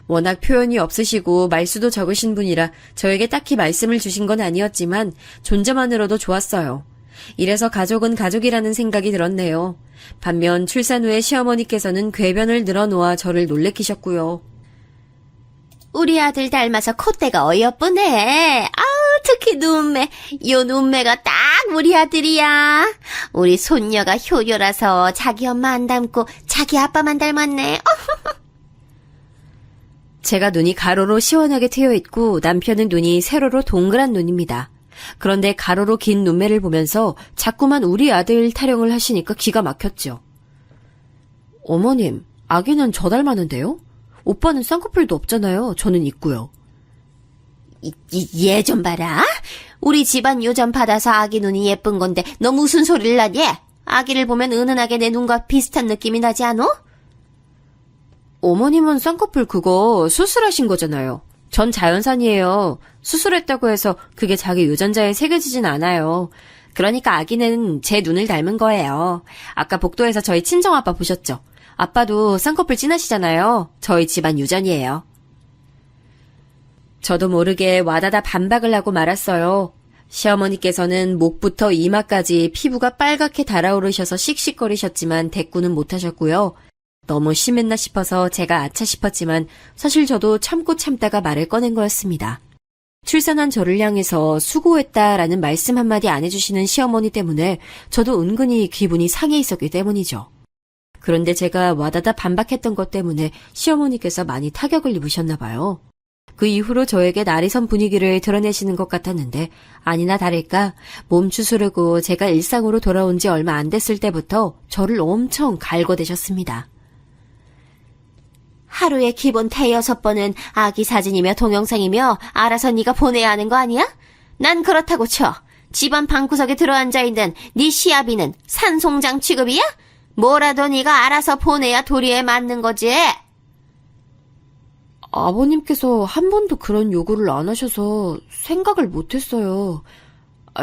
워낙 표현이 없으시고 말수도 적으신 분이라 저에게 딱히 말씀을 주신 건 아니었지만 존재만으로도 좋았어요. 이래서 가족은 가족이라는 생각이 들었네요. 반면 출산 후에 시어머니께서는 궤변을 늘어놓아 저를 놀래키셨고요. 우리 아들 닮아서 콧대가 어여쁘네. 아우, 특히 눈매. 요 눈매가 딱 우리 아들이야. 우리 손녀가 효녀라서 자기 엄마 안 닮고 자기 아빠만 닮았네. 제가 눈이 가로로 시원하게 트여있고 남편은 눈이 세로로 동그란 눈입니다. 그런데 가로로 긴 눈매를 보면서 자꾸만 우리 아들 타령을 하시니까 기가 막혔죠. 어머님, 아기는 저 닮았는데요? 오빠는 쌍꺼풀도 없잖아요. 저는 있고요. 얘 좀 봐라. 우리 집안 유전 받아서 아기 눈이 예쁜 건데 너 무슨 소리를 하니? 아기를 보면 은은하게 내 눈과 비슷한 느낌이 나지 않어? 어머님은 쌍꺼풀 그거 수술하신 거잖아요. 전 자연산이에요. 수술했다고 해서 그게 자기 유전자에 새겨지진 않아요. 그러니까 아기는 제 눈을 닮은 거예요. 아까 복도에서 저희 친정아빠 보셨죠? 아빠도 쌍꺼풀 진하시잖아요. 저희 집안 유전이에요. 저도 모르게 와다다 반박을 하고 말았어요. 시어머니께서는 목부터 이마까지 피부가 빨갛게 달아오르셔서 씩씩거리셨지만 대꾸는 못하셨고요. 너무 심했나 싶어서 제가 아차 싶었지만 사실 저도 참고 참다가 말을 꺼낸 거였습니다. 출산한 저를 향해서 수고했다라는 말씀 한마디 안 해주시는 시어머니 때문에 저도 은근히 기분이 상해 있었기 때문이죠. 그런데 제가 와다다 반박했던 것 때문에 시어머니께서 많이 타격을 입으셨나 봐요. 그 이후로 저에게 날이 선 분위기를 드러내시는 것 같았는데 아니나 다를까 몸 추스르고 제가 일상으로 돌아온 지 얼마 안 됐을 때부터 저를 엄청 갈궈대셨습니다. 하루에 기본 5-6번은 아기 사진이며 동영상이며 알아서 네가 보내야 하는 거 아니야? 난 그렇다고 쳐. 집안 방구석에 들어앉아있는 네 시아비는 산송장 취급이야? 뭐라도 네가 알아서 보내야 도리에 맞는 거지. 아버님께서 한 번도 그런 요구를 안 하셔서 생각을 못했어요.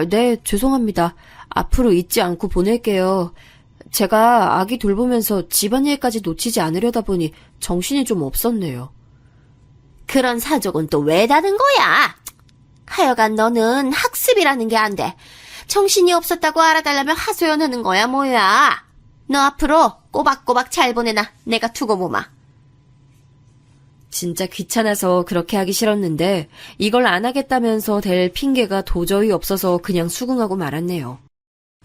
네, 죄송합니다. 앞으로 잊지 않고 보낼게요. 제가 아기 돌보면서 집안일까지 놓치지 않으려다 보니 정신이 좀 없었네요. 그런 사족은 또 왜 다는 거야? 하여간 너는 학습이라는 게 안 돼. 정신이 없었다고 알아달라면 하소연하는 거야 뭐야. 너 앞으로 꼬박꼬박 잘 보내놔. 내가 두고 보마. 진짜 귀찮아서 그렇게 하기 싫었는데 이걸 안 하겠다면서 댈 핑계가 도저히 없어서 그냥 수긍하고 말았네요.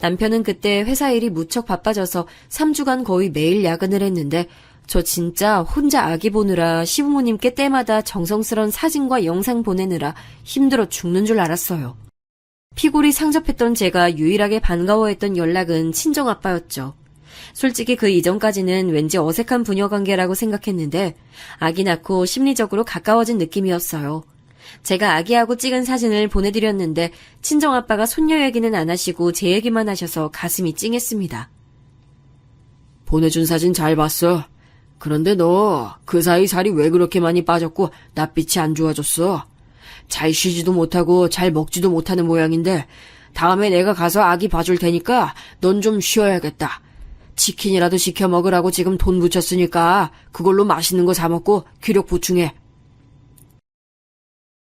남편은 그때 회사 일이 무척 바빠져서 3주간 거의 매일 야근을 했는데 저 진짜 혼자 아기 보느라 시부모님께 때마다 정성스런 사진과 영상 보내느라 힘들어 죽는 줄 알았어요. 피골이 상접했던 제가 유일하게 반가워했던 연락은 친정아빠였죠. 솔직히 그 이전까지는 왠지 어색한 부녀관계라고 생각했는데 아기 낳고 심리적으로 가까워진 느낌이었어요. 제가 아기하고 찍은 사진을 보내드렸는데 친정아빠가 손녀 얘기는 안 하시고 제 얘기만 하셔서 가슴이 찡했습니다. 보내준 사진 잘 봤어. 그런데 너 그 사이 살이 왜 그렇게 많이 빠졌고 낯빛이 안 좋아졌어? 잘 쉬지도 못하고 잘 먹지도 못하는 모양인데 다음에 내가 가서 아기 봐줄 테니까 넌 좀 쉬어야겠다. 치킨이라도 시켜 먹으라고 지금 돈 붙였으니까 그걸로 맛있는 거 사 먹고 기력 보충해.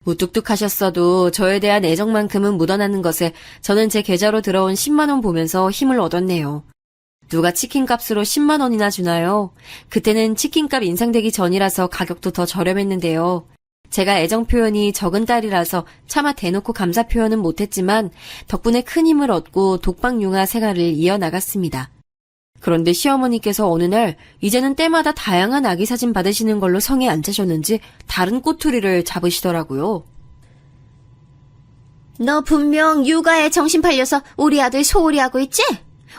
무뚝뚝하셨어도 저에 대한 애정만큼은 묻어나는 것에 저는 제 계좌로 들어온 10만 원 보면서 힘을 얻었네요. 누가 치킨값으로 10만 원이나 주나요? 그때는 치킨값 인상되기 전이라서 가격도 더 저렴했는데요. 제가 애정 표현이 적은 딸이라서 차마 대놓고 감사 표현은 못했지만 덕분에 큰 힘을 얻고 독박융아 생활을 이어나갔습니다. 그런데 시어머니께서 어느 날 이제는 때마다 다양한 아기 사진 받으시는 걸로 성에 안 차셨는지 다른 꼬투리를 잡으시더라고요. 너 분명 육아에 정신 팔려서 우리 아들 소홀히 하고 있지?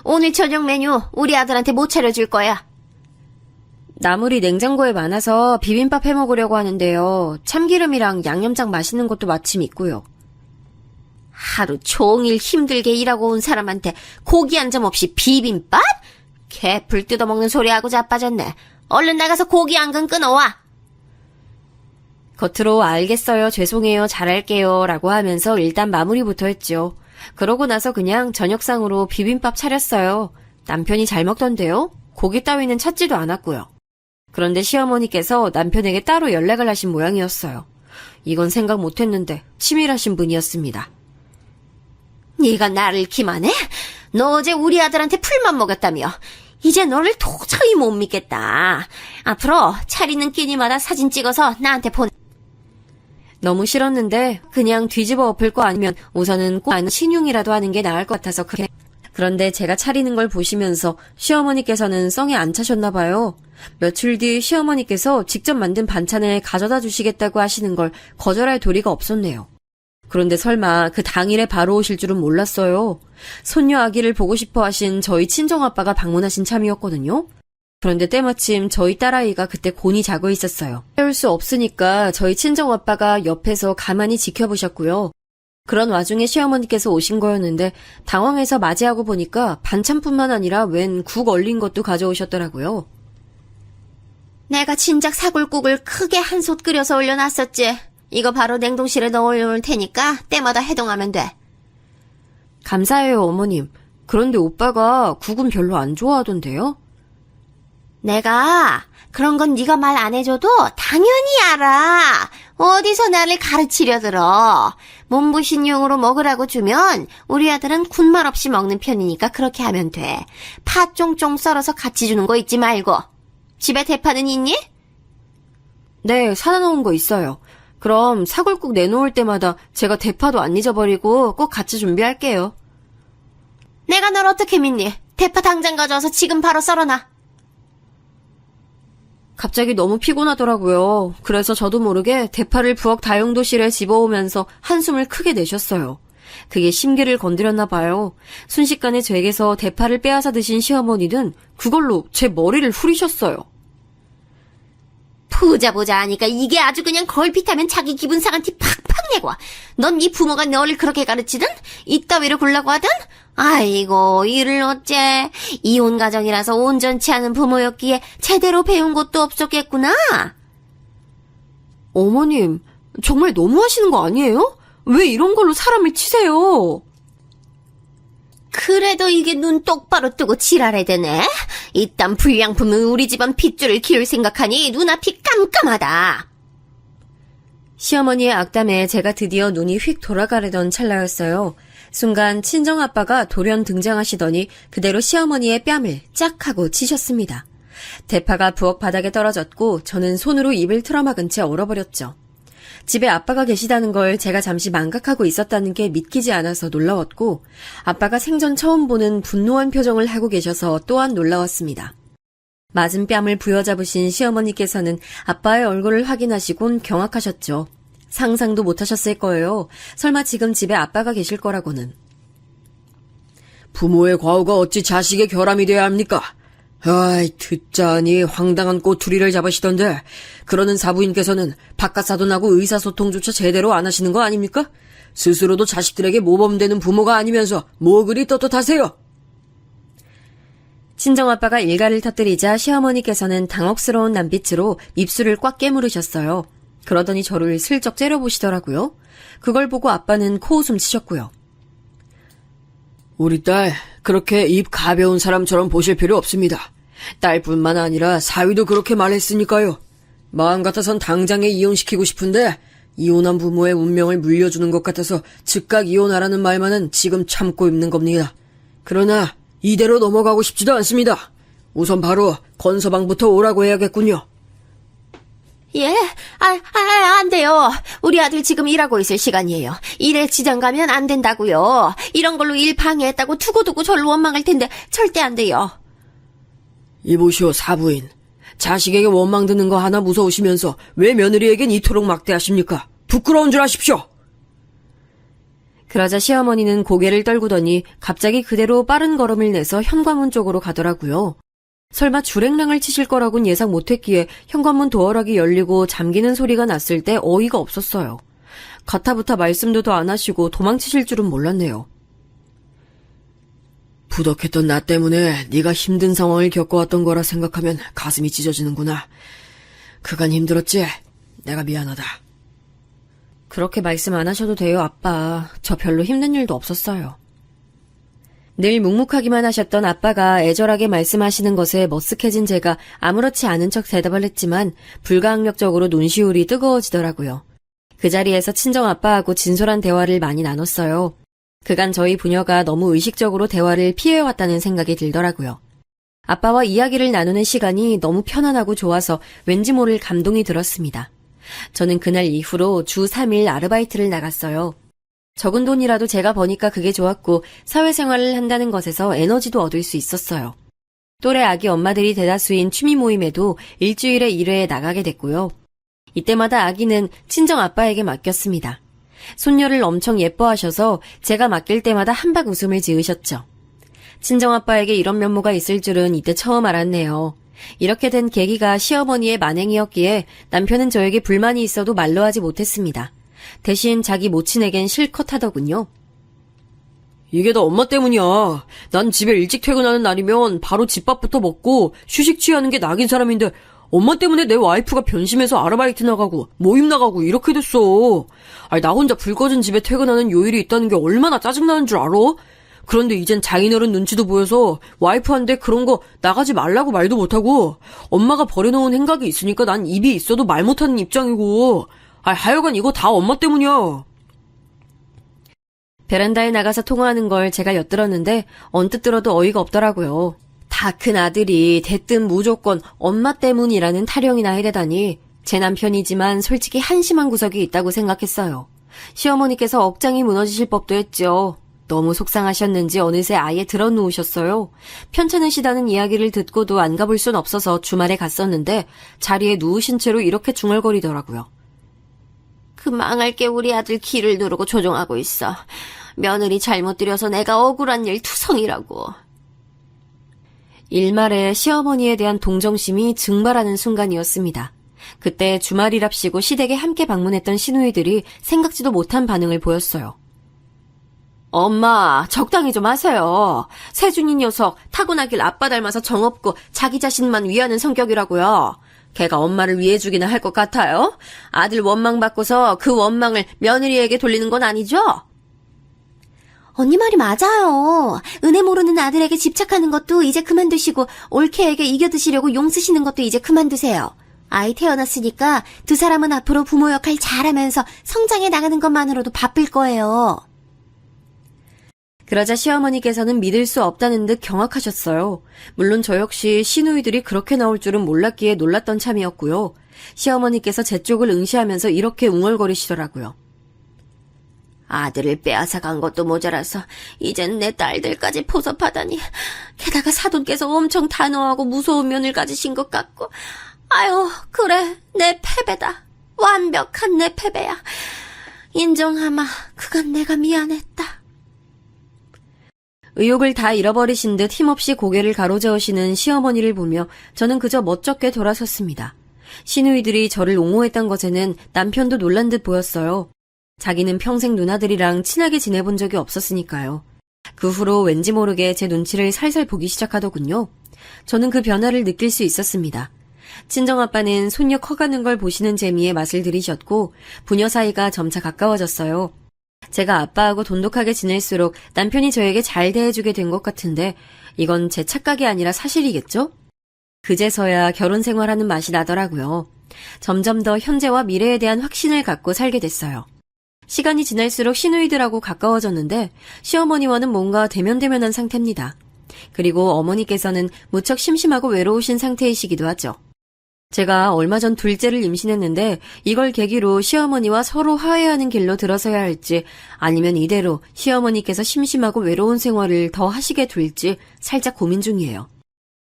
오늘 저녁 메뉴 우리 아들한테 못 차려줄 거야. 나물이 냉장고에 많아서 비빔밥 해먹으려고 하는데요. 참기름이랑 양념장 맛있는 것도 마침 있고요. 하루 종일 힘들게 일하고 온 사람한테 고기 한 점 없이 비빔밥? 개풀 뜯어먹는 소리하고 자빠졌네. 얼른 나가서 고기 한 근 끊어와. 겉으로 알겠어요, 죄송해요, 잘할게요 라고 하면서 일단 마무리부터 했죠. 그러고 나서 그냥 저녁상으로 비빔밥 차렸어요. 남편이 잘 먹던데요? 고기 따위는 찾지도 않았고요. 그런데 시어머니께서 남편에게 따로 연락을 하신 모양이었어요. 이건 생각 못했는데 치밀하신 분이었습니다. 네가 나를 기만해? 너 어제 우리 아들한테 풀만 먹였다며. 이제 너를 도저히 못 믿겠다. 앞으로 차리는 끼니마다 사진 찍어서 나한테 보내. 너무 싫었는데 그냥 뒤집어 엎을 거 아니면 우선은 꼭 아는 신용이라도 하는 게 나을 것 같아서 그렇게. 그런데 제가 차리는 걸 보시면서 시어머니께서는 썽에 안 차셨나 봐요. 며칠 뒤 시어머니께서 직접 만든 반찬을 가져다 주시겠다고 하시는 걸 거절할 도리가 없었네요. 그런데 설마 그 당일에 바로 오실 줄은 몰랐어요. 손녀 아기를 보고 싶어 하신 저희 친정아빠가 방문하신 참이었거든요. 그런데 때마침 저희 딸아이가 그때 곤히 자고 있었어요. 해올 수 없으니까 저희 친정아빠가 옆에서 가만히 지켜보셨고요. 그런 와중에 시어머니께서 오신 거였는데 당황해서 맞이하고 보니까 반찬뿐만 아니라 웬 국 얼린 것도 가져오셨더라고요. 내가 진작 사골국을 크게 한 솥 끓여서 올려놨었지. 이거 바로 냉동실에 넣어놓을 테니까 때마다 해동하면 돼. 감사해요, 어머님. 그런데 오빠가 국은 별로 안 좋아하던데요? 내가 그런 건 네가 말 안 해줘도 당연히 알아. 어디서 나를 가르치려 들어. 몸부신용으로 먹으라고 주면 우리 아들은 군말 없이 먹는 편이니까 그렇게 하면 돼. 파 쫑쫑 썰어서 같이 주는 거 잊지 말고. 집에 대파는 있니? 네, 사다 놓은 거 있어요. 그럼 사골국 내놓을 때마다 제가 대파도 안 잊어버리고 꼭 같이 준비할게요. 내가 널 어떻게 믿니? 대파 당장 가져와서 지금 바로 썰어놔. 갑자기 너무 피곤하더라고요. 그래서 저도 모르게 대파를 부엌 다용도실에 집어오면서 한숨을 크게 내셨어요. 그게 심기를 건드렸나 봐요. 순식간에 제게서 대파를 빼앗아 드신 시어머니는 그걸로 제 머리를 후리셨어요. 보자 하니까 이게 아주 그냥 걸핏하면 자기 기분 상한 티 팍팍 내고 와. 넌 네 부모가 너를 그렇게 가르치든? 이따위로 굴라고 하든? 아이고 이를 어째. 이혼 가정이라서 온전치 않은 부모였기에 제대로 배운 것도 없었겠구나. 어머님, 정말 너무하시는 거 아니에요? 왜 이런 걸로 사람을 치세요? 그래도 이게 눈 똑바로 뜨고 지랄해대네. 이딴 불량품은 우리 집안 핏줄을 키울 생각하니 눈앞이 깜깜하다. 시어머니의 악담에 제가 드디어 눈이 휙 돌아가려던 찰나였어요. 순간 친정아빠가 돌연 등장하시더니 그대로 시어머니의 뺨을 짝 하고 치셨습니다. 대파가 부엌 바닥에 떨어졌고 저는 손으로 입을 틀어막은 채 얼어버렸죠. 집에 아빠가 계시다는 걸 제가 잠시 망각하고 있었다는 게 믿기지 않아서 놀라웠고 아빠가 생전 처음 보는 분노한 표정을 하고 계셔서 또한 놀라웠습니다. 맞은 뺨을 부여잡으신 시어머니께서는 아빠의 얼굴을 확인하시곤 경악하셨죠. 상상도 못하셨을 거예요. 설마 지금 집에 아빠가 계실 거라고는. 부모의 과오가 어찌 자식의 결함이 돼야 합니까? 아이, 듣자니 황당한 꼬투리를 잡으시던데 그러는 사부인께서는 바깥사돈하고 의사소통조차 제대로 안 하시는 거 아닙니까? 스스로도 자식들에게 모범되는 부모가 아니면서 뭐 그리 떳떳하세요? 친정아빠가 일가를 터뜨리자 시어머니께서는 당혹스러운 눈빛으로 입술을 꽉 깨물으셨어요. 그러더니 저를 슬쩍 째려보시더라고요. 그걸 보고 아빠는 코웃음 치셨고요. 우리 딸 그렇게 입 가벼운 사람처럼 보실 필요 없습니다. 딸뿐만 아니라 사위도 그렇게 말했으니까요. 마음 같아선 당장에 이혼시키고 싶은데 이혼한 부모의 운명을 물려주는 것 같아서 즉각 이혼하라는 말만은 지금 참고 있는 겁니다. 그러나 이대로 넘어가고 싶지도 않습니다. 우선 바로 건서방부터 오라고 해야겠군요. 예? 안 돼요. 우리 아들 지금 일하고 있을 시간이에요. 일에 지장 가면 안 된다고요. 이런 걸로 일 방해했다고 두고두고 절로 원망할 텐데 절대 안 돼요. 이보시오 사부인. 자식에게 원망 드는 거 하나 무서우시면서 왜 며느리에겐 이토록 막대하십니까? 부끄러운 줄 아십시오. 그러자 시어머니는 고개를 떨구더니 갑자기 그대로 빠른 걸음을 내서 현관문 쪽으로 가더라고요. 설마 주랭랑을 치실 거라곤 예상 못했기에 현관문 도어락이 열리고 잠기는 소리가 났을 때 어이가 없었어요. 가타부타 말씀도 더 안 하시고 도망치실 줄은 몰랐네요. 부덕했던 나 때문에 네가 힘든 상황을 겪어왔던 거라 생각하면 가슴이 찢어지는구나. 그간 힘들었지? 내가 미안하다. 그렇게 말씀 안 하셔도 돼요, 아빠. 저 별로 힘든 일도 없었어요. 늘 묵묵하기만 하셨던 아빠가 애절하게 말씀하시는 것에 머쓱해진 제가 아무렇지 않은 척 대답을 했지만 불가항력적으로 눈시울이 뜨거워지더라고요. 그 자리에서 친정아빠하고 진솔한 대화를 많이 나눴어요. 그간 저희 부녀가 너무 의식적으로 대화를 피해왔다는 생각이 들더라고요. 아빠와 이야기를 나누는 시간이 너무 편안하고 좋아서 왠지 모를 감동이 들었습니다. 저는 그날 이후로 주 3일 아르바이트를 나갔어요. 적은 돈이라도 제가 버니까 그게 좋았고 사회생활을 한다는 것에서 에너지도 얻을 수 있었어요. 또래 아기 엄마들이 대다수인 취미 모임에도 일주일에 1회 나가게 됐고요. 이때마다 아기는 친정 아빠에게 맡겼습니다. 손녀를 엄청 예뻐하셔서 제가 맡길 때마다 한박 웃음을 지으셨죠. 친정아빠에게 이런 면모가 있을 줄은 이때 처음 알았네요. 이렇게 된 계기가 시어머니의 만행이었기에 남편은 저에게 불만이 있어도 말로 하지 못했습니다. 대신 자기 모친에겐 실컷 하더군요. 이게 다 엄마 때문이야. 난 집에 일찍 퇴근하는 날이면 바로 집밥부터 먹고 휴식 취하는 게 낙인 사람인데 엄마 때문에 내 와이프가 변심해서 아르바이트 나가고 모임 나가고 이렇게 됐어. 아니, 나 혼자 불 꺼진 집에 퇴근하는 요일이 있다는 게 얼마나 짜증나는 줄 알아? 그런데 이젠 장인어른 눈치도 보여서 와이프한테 그런 거 나가지 말라고 말도 못하고 엄마가 버려놓은 행각이 있으니까 난 입이 있어도 말 못하는 입장이고. 하여간 이거 다 엄마 때문이야. 베란다에 나가서 통화하는 걸 제가 엿들었는데 언뜻 들어도 어이가 없더라고요. 다 큰 아들이 대뜸 무조건 엄마 때문이라는 타령이나 해대다니 제 남편이지만 솔직히 한심한 구석이 있다고 생각했어요. 시어머니께서 억장이 무너지실 법도 했죠. 너무 속상하셨는지 어느새 아예 드러누우셨어요. 편찮으시다는 이야기를 듣고도 안 가볼 순 없어서 주말에 갔었는데 자리에 누우신 채로 이렇게 중얼거리더라고요. 그 망할 게 우리 아들 기를 누르고 조종하고 있어. 며느리 잘못 들여서 내가 억울한 일 투성이라고. 일말에 시어머니에 대한 동정심이 증발하는 순간이었습니다. 그때 주말이랍시고 시댁에 함께 방문했던 시누이들이 생각지도 못한 반응을 보였어요. 엄마, 적당히 좀 하세요. 세준이 녀석 타고나길 아빠 닮아서 정없고 자기 자신만 위하는 성격이라고요. 걔가 엄마를 위해주기나 할 것 같아요? 아들 원망 받고서 그 원망을 며느리에게 돌리는 건 아니죠? 언니 말이 맞아요. 은혜 모르는 아들에게 집착하는 것도 이제 그만두시고 올케에게 이겨드시려고 용 쓰시는 것도 이제 그만두세요. 아이 태어났으니까 두 사람은 앞으로 부모 역할 잘하면서 성장해 나가는 것만으로도 바쁠 거예요. 그러자 시어머니께서는 믿을 수 없다는 듯 경악하셨어요. 물론 저 역시 시누이들이 그렇게 나올 줄은 몰랐기에 놀랐던 참이었고요. 시어머니께서 제 쪽을 응시하면서 이렇게 웅얼거리시더라고요. 아들을 빼앗아간 것도 모자라서 이젠 내 딸들까지 포섭하다니. 게다가 사돈께서 엄청 단호하고 무서운 면을 가지신 것 같고. 아유, 그래, 내 패배다. 완벽한 내 패배야. 인정하마, 그간 내가 미안했다. 의욕을 다 잃어버리신 듯 힘없이 고개를 가로저으시는 시어머니를 보며 저는 그저 멋쩍게 돌아섰습니다. 시누이들이 저를 옹호했던 것에는 남편도 놀란 듯 보였어요. 자기는 평생 누나들이랑 친하게 지내본 적이 없었으니까요. 그 후로 왠지 모르게 제 눈치를 살살 보기 시작하더군요. 저는 그 변화를 느낄 수 있었습니다. 친정아빠는 손녀 커가는 걸 보시는 재미에 맛을 들이셨고 부녀 사이가 점차 가까워졌어요. 제가 아빠하고 돈독하게 지낼수록 남편이 저에게 잘 대해주게 된 것 같은데 이건 제 착각이 아니라 사실이겠죠? 그제서야 결혼 생활하는 맛이 나더라고요. 점점 더 현재와 미래에 대한 확신을 갖고 살게 됐어요. 시간이 지날수록 시누이들하고 가까워졌는데 시어머니와는 뭔가 대면대면한 상태입니다. 그리고 어머니께서는 무척 심심하고 외로우신 상태이시기도 하죠. 제가 얼마 전 둘째를 임신했는데 이걸 계기로 시어머니와 서로 화해하는 길로 들어서야 할지 아니면 이대로 시어머니께서 심심하고 외로운 생활을 더 하시게 될지 살짝 고민 중이에요.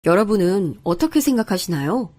여러분은 어떻게 생각하시나요?